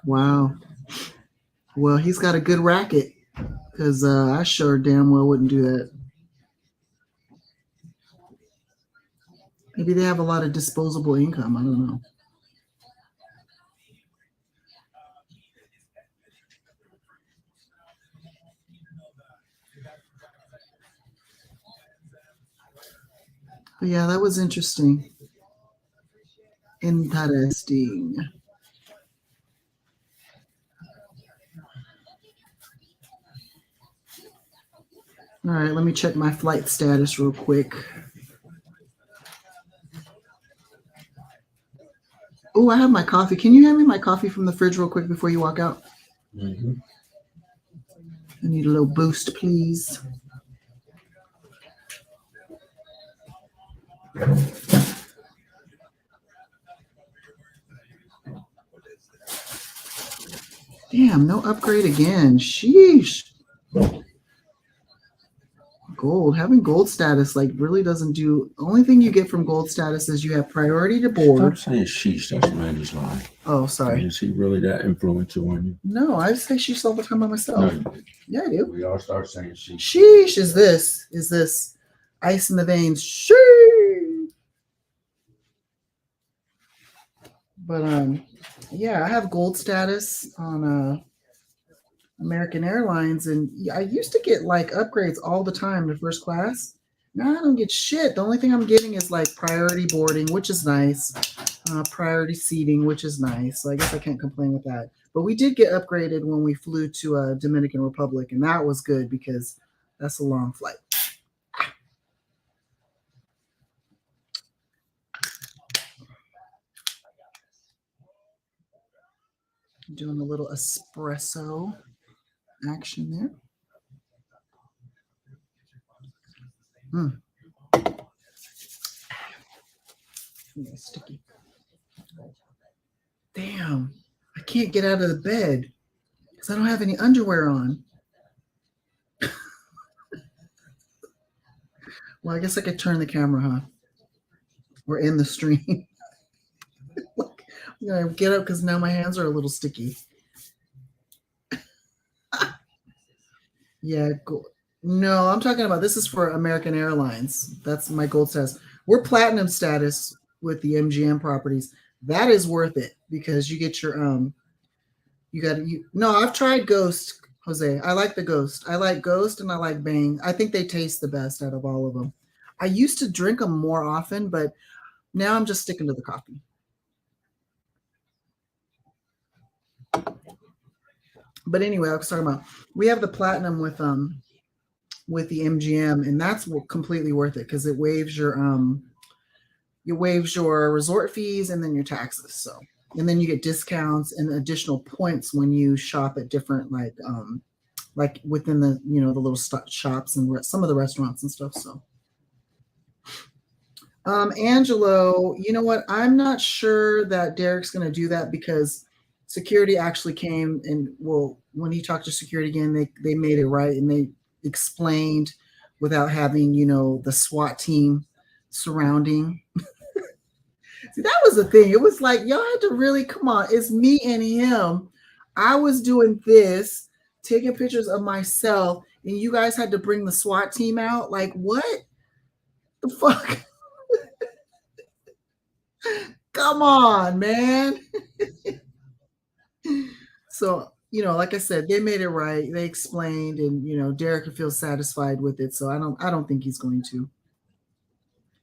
Wow. Well, he's got a good racket because I sure damn well wouldn't do that. Maybe they have a lot of disposable income. I don't know. But yeah, that was interesting. Interesting. All right, let me check my flight status real quick. Oh, I have my coffee. Can you hand me my coffee from the fridge real quick before you walk out? Mm-hmm. I need a little boost, please. Damn, no upgrade again. Sheesh. Gold. Having gold status like really doesn't do. Only thing you get from gold status is you have priority to board. Stop saying sheesh. That's Randy's line. Oh, sorry. Is he really that influential on you? No, I say sheesh all the time by myself. No, Yeah, I do. we all start saying sheesh. Sheesh is this ice in the veins. Sheesh. But yeah, I have gold status on American Airlines, and I used to get like upgrades all the time to first class. Now I don't get shit. The only thing I'm getting is like priority boarding, which is nice, priority seating, which is nice. So I guess I can't complain with that. But we did get upgraded when we flew to Dominican Republic, and that was good because that's a long flight. Doing a little espresso action there. Sticky. Damn, I can't get out of the bed because I don't have any underwear on. Well, I guess I could turn the camera, huh? We're in the stream. Look, I'm gonna get up because now my hands are a little sticky. Yeah, no, I'm talking about this is for American Airlines. That's my gold status. We're platinum status with the MGM properties. That is worth it because you get your no, I've tried Ghost, Jose. I like the Ghost. I like Ghost and I like Bang. I think they taste the best out of all of them. I used to drink them more often, but now I'm just sticking to the coffee. But anyway, I was talking about we have the platinum with the MGM, and that's completely worth it because it waives your resort fees and then your taxes. So and then you get discounts and additional points when you shop at different like within the the little shops and some of the restaurants and stuff. So Angelo, you know what? I'm not sure that Derek's going to do that because security actually came and, well, when he talked to security again, they made it right and they explained without having, the SWAT team surrounding. See, that was the thing. It was like, y'all had to really come on. It's me and him. I was doing this, taking pictures of myself, and you guys had to bring the SWAT team out. Like, what the fuck? Come on, man. So, like I said, they made it right. They explained, and Derek feels satisfied with it. So I don't think he's going to.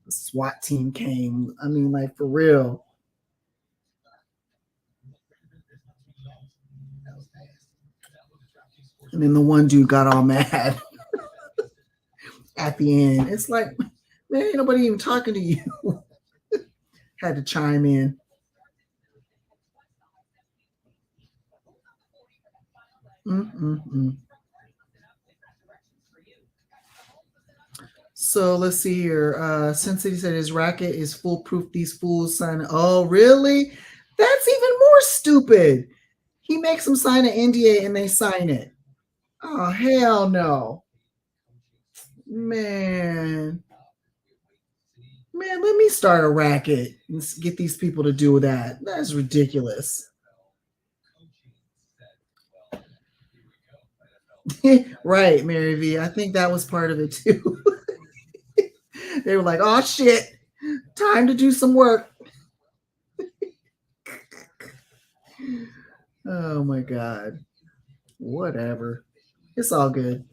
The SWAT team came. I mean, like, for real. And then the one dude got all mad at the end. It's like, man, ain't nobody even talking to you. Had to chime in. Mm-mm-mm. So let's see here. Sensei said his racket is foolproof. These fools sign. Oh, really? That's even more stupid. He makes them sign an NDA and they sign it. Oh, hell no. Man. Man, let me start a racket and get these people to do that. That's ridiculous. Right, Mary V. I think that was part of it too. They were like, oh shit, time to do some work. Oh my God. Whatever. It's all good.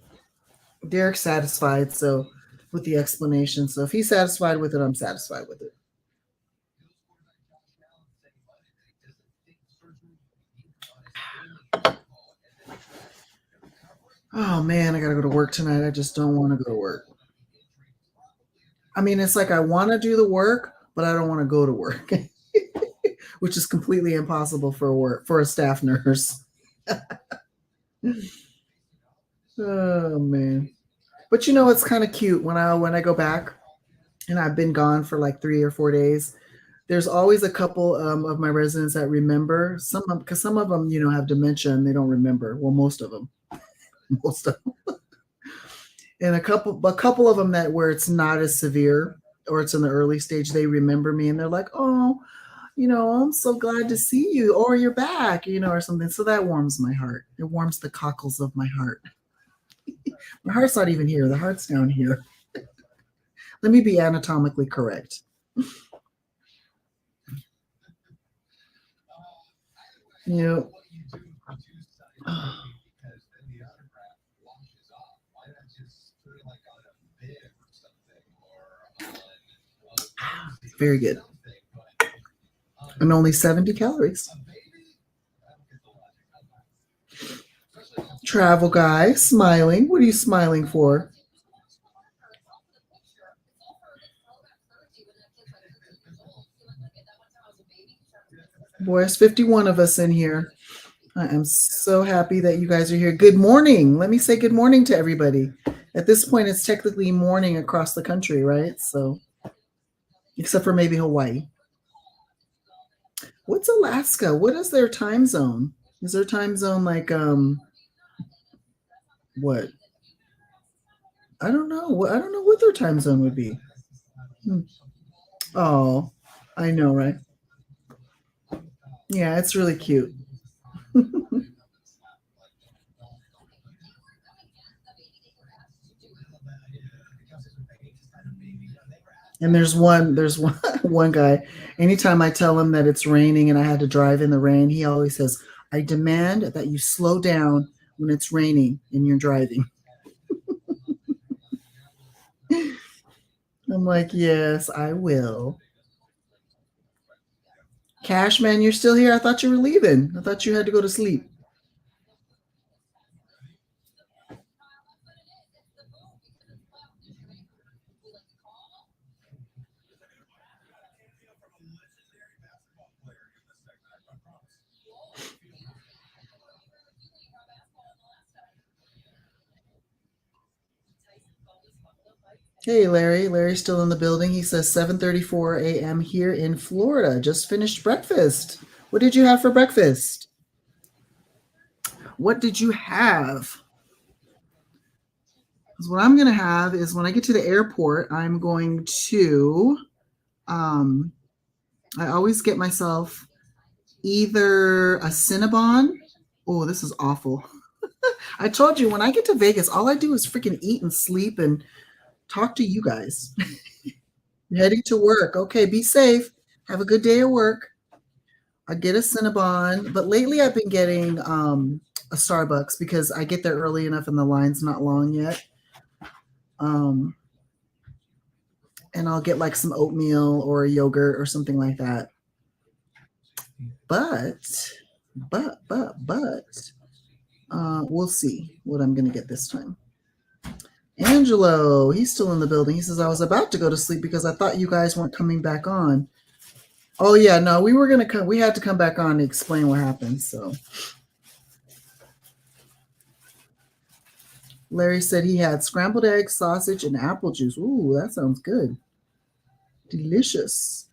Derek's satisfied, so with the explanation. So if he's satisfied with it, I'm satisfied with it. Oh man, I gotta go to work tonight. I just don't want to go to work. I mean, it's like I want to do the work, but I don't want to go to work, which is completely impossible for a staff nurse. Oh man. But it's kind of cute when I go back and I've been gone for like 3 or 4 days. There's always a couple of my residents that remember because some of them, have dementia and they don't remember. Well, most of them, most of them. And a couple of them that where it's not as severe or it's in the early stage, they remember me and they're like, oh, I'm so glad to see you, or you're back, or something. So that warms my heart. It warms the cockles of my heart. My heart's not even here. The heart's down here. Let me be anatomically correct. You know, very good. And only 70 calories. Travel guy, smiling. What are you smiling for? Boy, there's 51 of us in here. I am so happy that you guys are here. Good morning. Let me say good morning to everybody. At this point, it's technically morning across the country, right? So, except for maybe Hawaii. What's Alaska? What is their time zone? Is their time zone like what? I don't know. I don't know what their time zone would be. Oh, I know, right? Yeah, it's really cute. And there's one one guy. Anytime I tell him that it's raining and I had to drive in the rain, he always says, "I demand that you slow down when it's raining and you're driving." I'm like, "Yes, I will." Cashman, you're still here? I thought you were leaving. I thought you had to go to sleep. Hey, Larry. Larry's still in the building. He says 7:34 a.m. here in Florida. Just finished breakfast. What did you have for breakfast? What did you have? Because what I'm going to have is when I get to the airport, I'm going to, I always get myself either a Cinnabon. Oh, this is awful. I told you when I get to Vegas, all I do is freaking eat and sleep and talk to you guys. Heading to work. Okay, be safe. Have a good day at work. I get a Cinnabon, but lately I've been getting a Starbucks because I get there early enough and the line's not long yet. And I'll get like some oatmeal or a yogurt or something like that. But we'll see what I'm going to get this time. Angelo, he's still in the building. He says, I was about to go to sleep because I thought you guys weren't coming back on. Oh yeah, no, we were gonna come. We had to come back on to explain what happened. So Larry said he had scrambled eggs, sausage, and apple juice. Ooh, that sounds good. Delicious.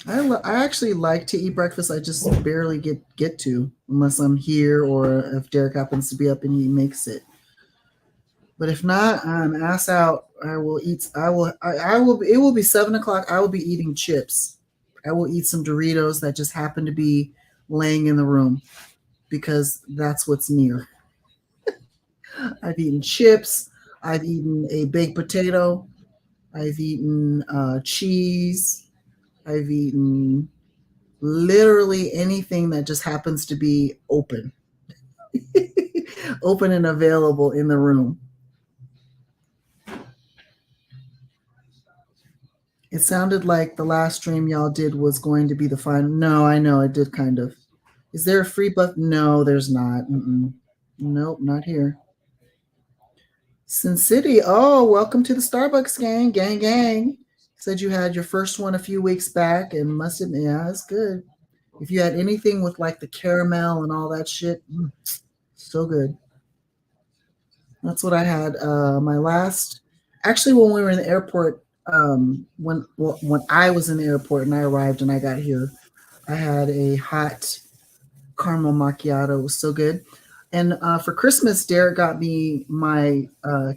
I actually like to eat breakfast. I just barely get to unless I'm here or if Derek happens to be up and he makes it. But if not, I'm ass out. I will eat. I will. It will be 7 o'clock. I will be eating chips. I will eat some Doritos that just happen to be laying in the room because that's what's near. I've eaten chips. I've eaten a baked potato. I've eaten cheese. I've eaten literally anything that just happens to be open, open and available in the room. It sounded like the last stream y'all did was going to be the final. No, I know it did kind of. Is there a free buff? No, there's not. Nope, not here. Sin City. Oh, welcome to the Starbucks gang. Gang, gang. Said you had your first one a few weeks back and must have, yeah, that's good. If you had anything with like the caramel and all that shit, so good. That's what I had. My last, actually, when we were in the airport, when I was in the airport and I arrived and I got here, I had a hot caramel macchiato. It was so good. And for Christmas, Derek got me my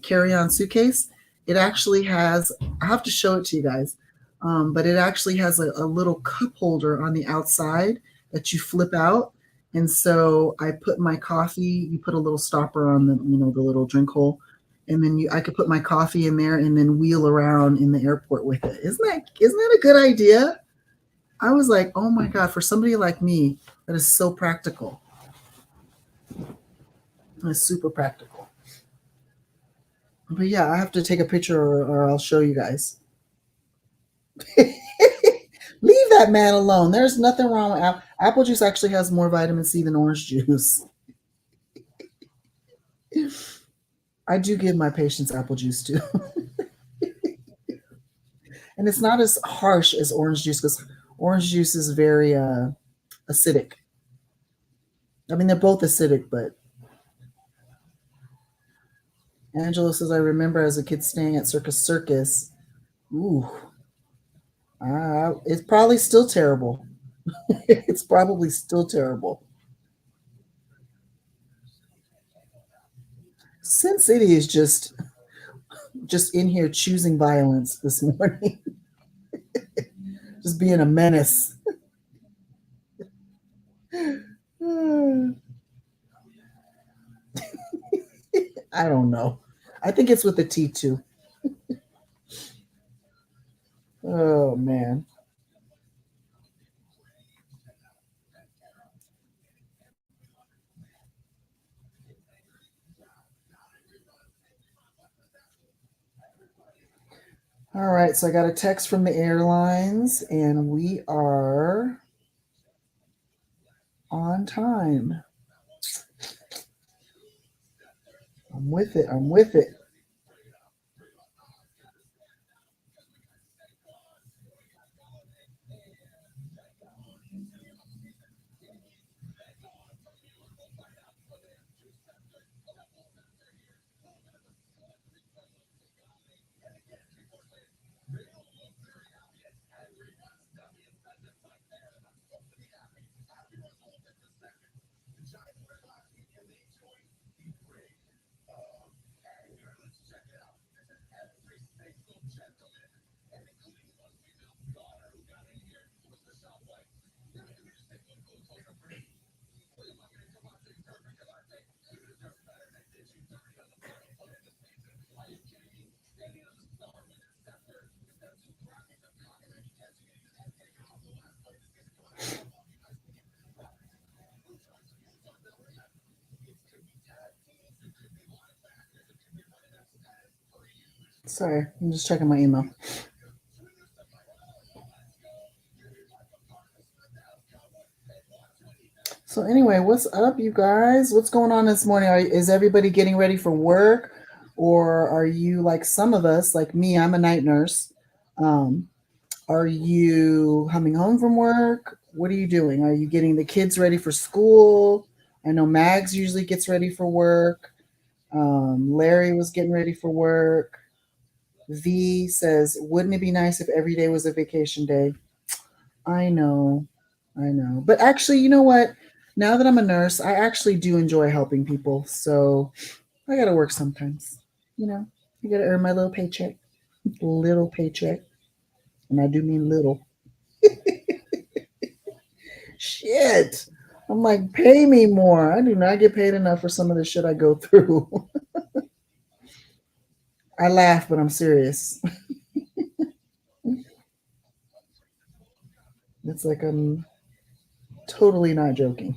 carry-on suitcase. It actually has, I have to show it to you guys, but it actually has a little cup holder on the outside that you flip out. And so I put my coffee, you put a little stopper on the, the little drink hole. And then I could put my coffee in there and then wheel around in the airport with it. Isn't that a good idea? I was like, oh my God, for somebody like me, that is so practical. It's super practical. But yeah, I have to take a picture or I'll show you guys. Leave that man alone. There's nothing wrong with apple juice. Actually has more vitamin C than orange juice. I do give my patients apple juice too. And it's not as harsh as orange juice because orange juice is very acidic. I mean, they're both acidic, but Angela says, I remember as a kid staying at Circus. Ooh. It's probably still terrible. It's probably still terrible. Sin City is just in here choosing violence this morning. Just being a menace. I don't know. I think it's with the T2. Oh, man. All right, so I got a text from the airlines, and we are on time. I'm with it. I'm with it. Sorry, I'm just checking my email. So anyway, what's up, you guys? What's going on this morning? Is everybody getting ready for work, or are you like some of us, like me? I'm a night nurse. Um, are you coming home from work? What are you doing? Are you getting the kids ready for school? I know Mags usually gets ready for work. Larry was getting ready for work. V says, "Wouldn't it be nice if every day was a vacation day?" I know, I know. But actually, you know what? Now that I'm a nurse, I actually do enjoy helping people. So I got to work sometimes. You know, I got to earn my little paycheck. Little paycheck. And I do mean little. Shit. I'm like, pay me more. I do not get paid enough for some of the shit I go through. I laugh, but I'm serious. It's like I'm totally not joking.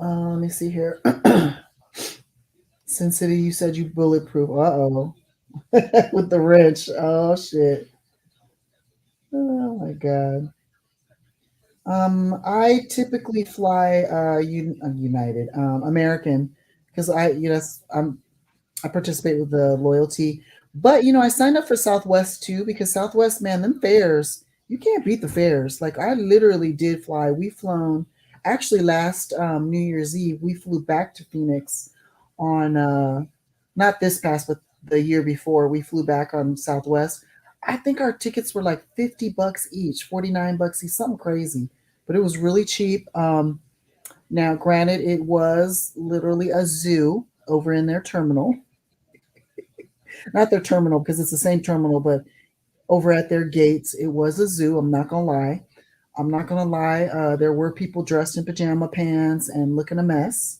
Let me see here. Sin City, you said you bulletproof. Uh oh. With the wrench. Oh, shit. Oh, my God. I typically fly United, American, because I participate with the loyalty. But I signed up for Southwest too because Southwest, man, them fares, you can't beat the fares. Like I literally did fly. We flown actually last New Year's Eve. We flew back to Phoenix on not this past, but the year before. We flew back on Southwest. I think our tickets were like $50 each, $49 each, something crazy. But it was really cheap. Now, granted, it was literally a zoo over in their terminal, not their terminal because it's the same terminal, but over at their gates, it was a zoo. I'm not gonna lie. I'm not gonna lie. There were people dressed in pajama pants and looking a mess,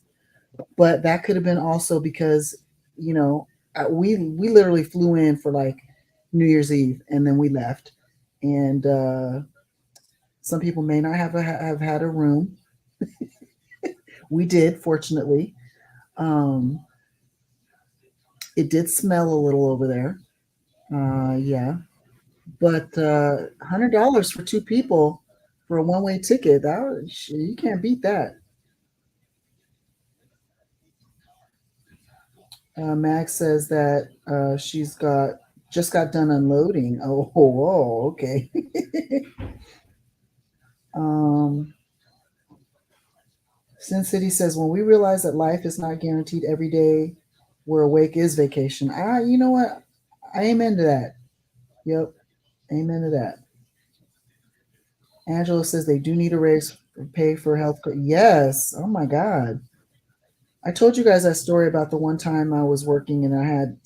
but that could have been also because you know we literally flew in for like New Year's Eve and then we left, and some people may not have had a room. We did, fortunately. Um, it did smell a little over there. Yeah, but $100 for two people for a one-way ticket, you can't beat that. Max says that she's got just got done unloading. Oh, whoa, okay. um, Sin City says when we realize that life is not guaranteed every day, we're awake is vacation. You know what? I amen to that. Yep, amen to that. Angela says they do need a raise for pay for health. Yes. Oh my God. I told you guys that story about the one time I was working and I had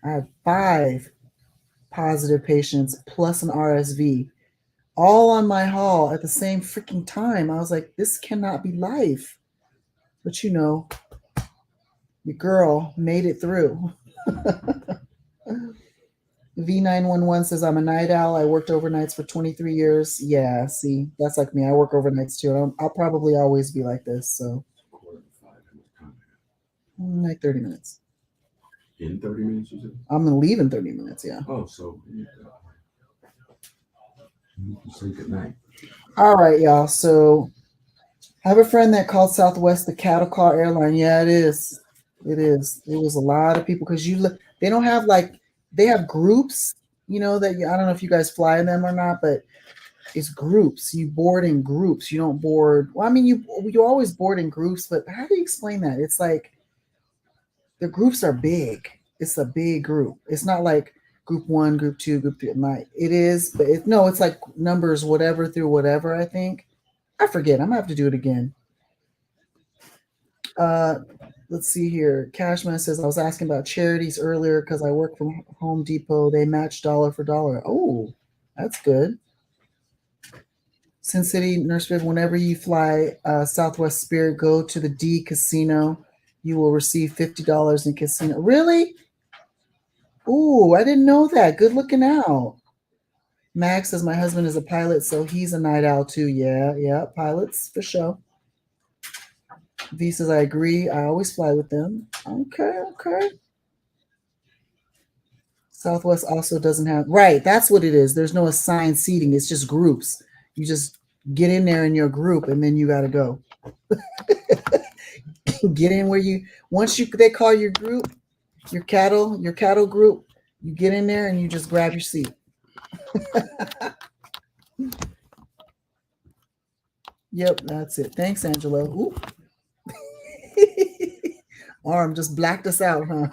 I had five positive patients plus an RSV all on my hall at the same freaking time. I was like, this cannot be life. But your girl made it through. V911 says, I'm a night owl. I worked overnights for 23 years. Yeah, see, that's like me. I work overnights too. I'll probably always be like this. So, like 30 minutes. In 30 minutes, you said? I'm going to leave in 30 minutes. Yeah. Oh, so you can say goodnight. All right, y'all. So, I have a friend that called Southwest the cattle car airline. Yeah, it is. It is. It was a lot of people because they don't have like they have groups. That I don't know if you guys fly them or not, but it's groups. You board in groups. You don't board. Well, I mean, you always board in groups, but how do you explain that? It's like the groups are big. It's a big group. It's not like group one, group two, group three. Like it is, but no, it's like numbers whatever through whatever. I think I forget. I'm gonna have to do it again. Uh, let's see here. Cashman says I was asking about charities earlier because I work from Home Depot. They match dollar for dollar. Oh, That's good. Sin City, Nurse Viv, whenever you fly Southwest Spirit, go to the D casino. You will receive $50 in casino. Really? Ooh, I didn't know that. Good looking out. Max says my husband is a pilot, so he's a night owl too. Yeah, pilots for sure. V says I agree. I always fly with them. Okay. Southwest also doesn't have right. That's what it is. There's no assigned seating. It's just groups. You just get in there in your group, and then you got to go. Get in where you once they call your group, your cattle group. You get in there and you just grab your seat. Yep, that's it. Thanks, Angelo. Ooh. Arm just blacked us out, huh?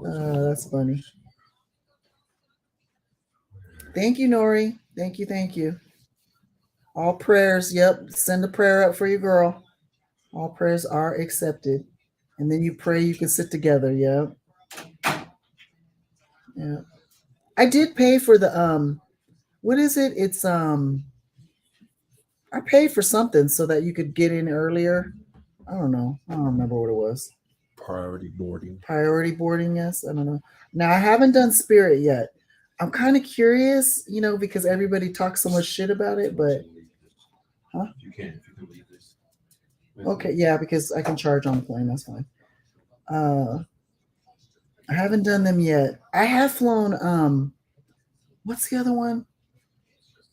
That's funny. Thank you, Nori. Thank you. All prayers, yep. Send a prayer up for your girl. All prayers are accepted. And then you pray you can sit together, yep. Yeah. I did pay for the what is it? It's I paid for something so that you could get in earlier. I don't know. I don't remember what it was. Priority boarding. Yes. I don't know. Now I haven't done Spirit yet. I'm kind of curious, because everybody talks so much shit about it, but You can leave this. Okay, yeah, because I can charge on the plane. That's fine. I haven't done them yet. I have flown what's the other one?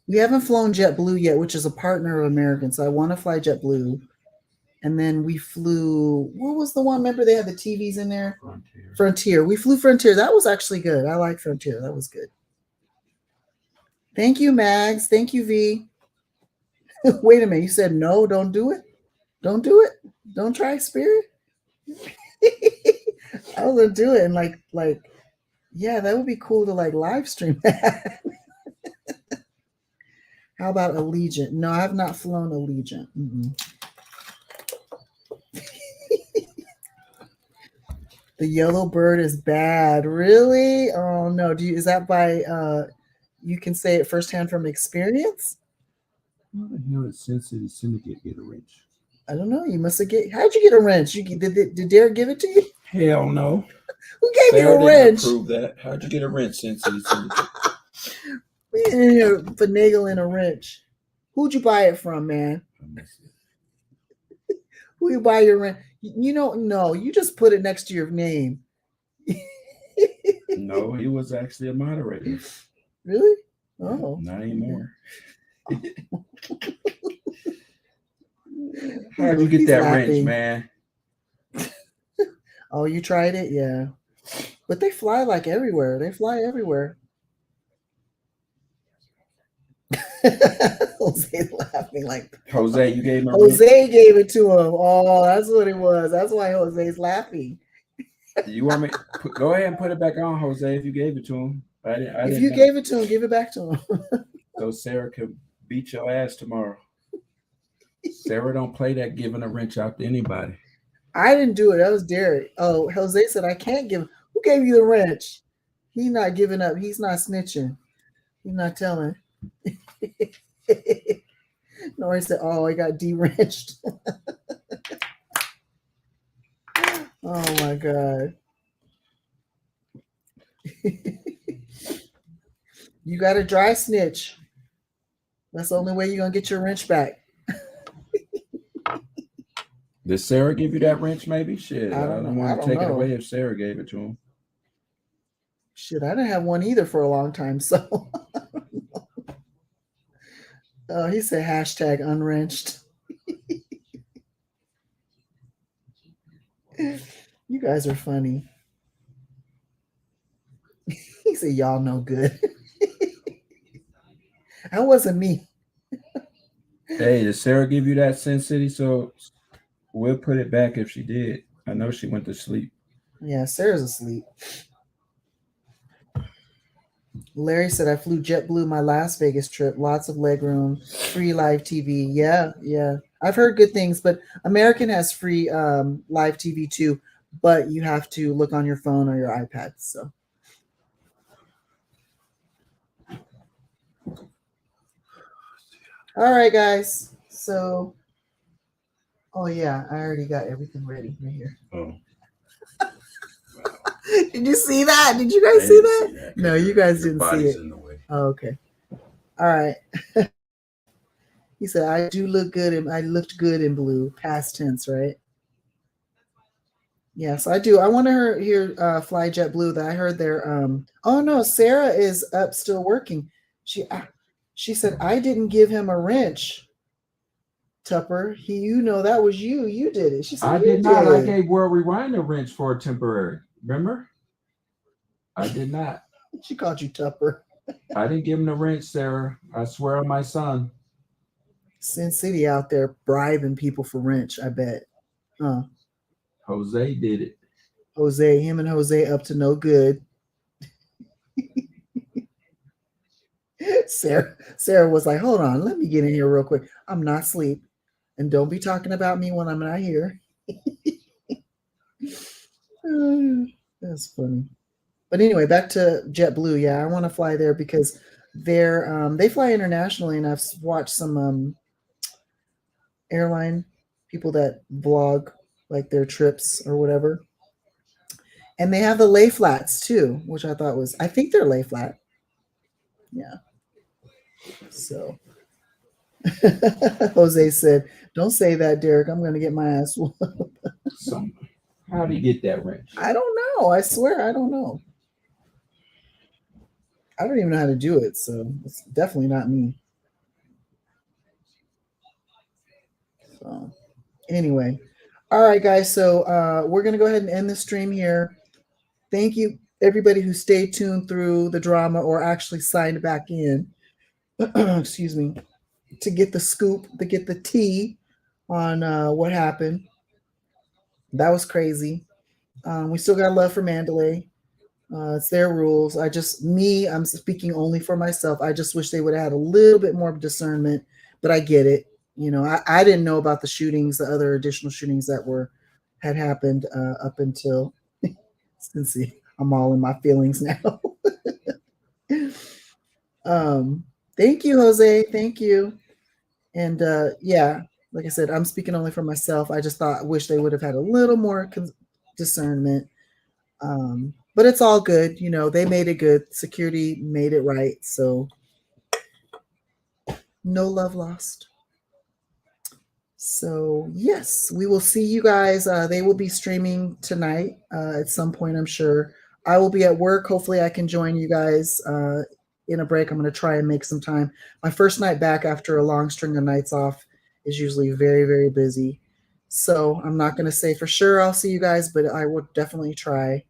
We haven't flown JetBlue yet, which is a partner of American. So I want to fly JetBlue. And then we flew, what was the one? Remember they had the TVs in there? Frontier. We flew Frontier. That was actually good. I like Frontier. That was good. Thank you, Mags. Thank you, V. Wait a minute. You said no, don't do it? Don't do it? Don't try Spirit? I was gonna do it and like yeah, that would be cool to like live stream that. How about Allegiant? No, I have not flown Allegiant. The Yellow Bird is bad. Really? Oh no. Is that by you can say it firsthand from experience? How the hell did Sin City Syndicate get a wrench? I don't know. You must have how'd you get a wrench? Did Derek give it to you? Hell no. Who gave you a wrench? Prove that. How'd you get a wrench, Sin City Syndicate? We in here finagling a wrench. Who'd you buy it from, man? Who you buy your wrench? No, you just put it next to your name. No, he was actually a moderator. Really? Oh, not anymore. How'd you get that wrench, man? Oh, you tried it? Yeah. But they fly like everywhere. They fly everywhere. Jose's laughing like Jose, you gave him Jose gave it to him. Oh, that's what it was. That's why Jose's laughing. You want me go ahead and put it back on, Jose, if you gave it to him. If you gave it to him, give it back to him. So Sarah could beat your ass tomorrow. Sarah don't play that giving a wrench out to anybody. I didn't do it. That was Derek. Oh, Jose said I can't give. Who gave you the wrench? He's not giving up. He's not snitching. He's not telling. Nori said, "Oh, I got de-wrenched." Oh my god! You got a dry snitch. That's the only way you're gonna get your wrench back. Did Sarah give you that wrench? Maybe shit. I don't want to take it away if Sarah gave it to him. Shit, I didn't have one either for a long time. So, he said hashtag unwrenched. You guys are funny. He said y'all no good. That wasn't me. Hey, did Sarah give you that Sin City? So we'll put it back if she did. I know she went to sleep. Yeah, Sarah's asleep. Larry said, I flew JetBlue my Las Vegas trip. Lots of legroom, free live TV. Yeah. I've heard good things, but American has free live TV too, but you have to look on your phone or your iPad. So All right, guys. So, oh yeah, I already got everything ready right here. Oh. Did you see that? Did you guys see that? No, you guys didn't see it. In the way. Oh, okay. All right. He said, "I do look good, and I looked good in blue." Past tense, right? Yes, I do. I want to hear Fly Jet Blue. That I heard there. Oh no, Sarah is up still working. She said I didn't give him a wrench. Tupper, you know that was you. You did it. She said I did not. I gave World Rewind a wrench for a temporary. Remember? I did not. She called you Tupper. I didn't give him the wrench, Sarah. I swear on my son. Sin City out there bribing people for wrench. I bet. Huh? Jose did it. Him and Jose up to no good. Sarah was like, "Hold on, let me get in here real quick. I'm not asleep, and don't be talking about me when I'm not here." That's funny. But anyway, back to JetBlue. Yeah, I want to fly there because they fly internationally, and I've watched some airline people that vlog like their trips or whatever. And they have the lay flats too, which I thought I think they're lay flat. Yeah. So Jose said, "Don't say that, Derek. I'm going to get my ass whooped." How do you get that wrench? I don't know. I swear, I don't know. I don't even know how to do it, so it's definitely not me. So anyway, all right, guys. So we're going to go ahead and end the stream here. Thank you, everybody who stayed tuned through the drama or actually signed back in. Excuse me, to get the scoop, to get the tea on what happened. That was crazy. We still got love for Mandalay. It's their rules. I'm speaking only for myself. I just wish they would have had a little bit more discernment, but I get it. You know, I didn't know about the shootings, the other additional shootings that had happened up until. Let's see, I'm all in my feelings now. Thank you, Jose. Thank you. And yeah, like I said, I'm speaking only for myself. I just wish they would have had a little more discernment. But it's all good. You know, they made it good. Security made it right. So no love lost. So yes, we will see you guys. They will be streaming tonight at some point, I'm sure. I will be at work. Hopefully I can join you guys in a break. I'm going to try and make some time. My first night back after a long string of nights off is usually very, very busy. So I'm not going to say for sure I'll see you guys, but I will definitely try.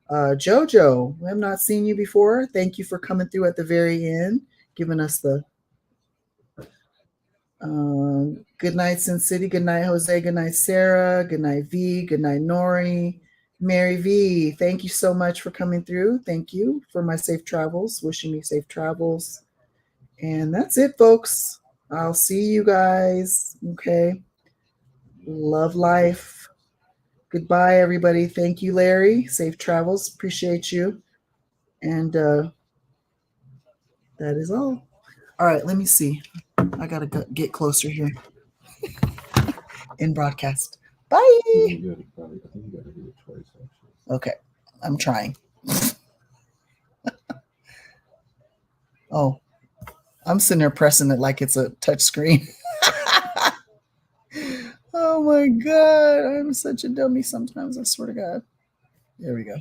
Jojo, I have not seen you before. Thank you for coming through at the very end, giving us the good night, Sin City. Good night, Jose. Good night, Sarah. Good night, V. Good night, Nori. Mary V, thank you so much for coming through. Thank you for my safe travels. Wishing me safe travels. And that's it, folks. I'll see you guys. Okay. Love life. Goodbye, everybody. Thank you, Larry. Safe travels. Appreciate you. And that is all. All right, let me see. I got to get closer here in broadcast. Bye. Okay, I'm trying. Oh, I'm sitting there pressing it like it's a touch screen. Oh my God, I'm such a dummy sometimes, I swear to God. There we go.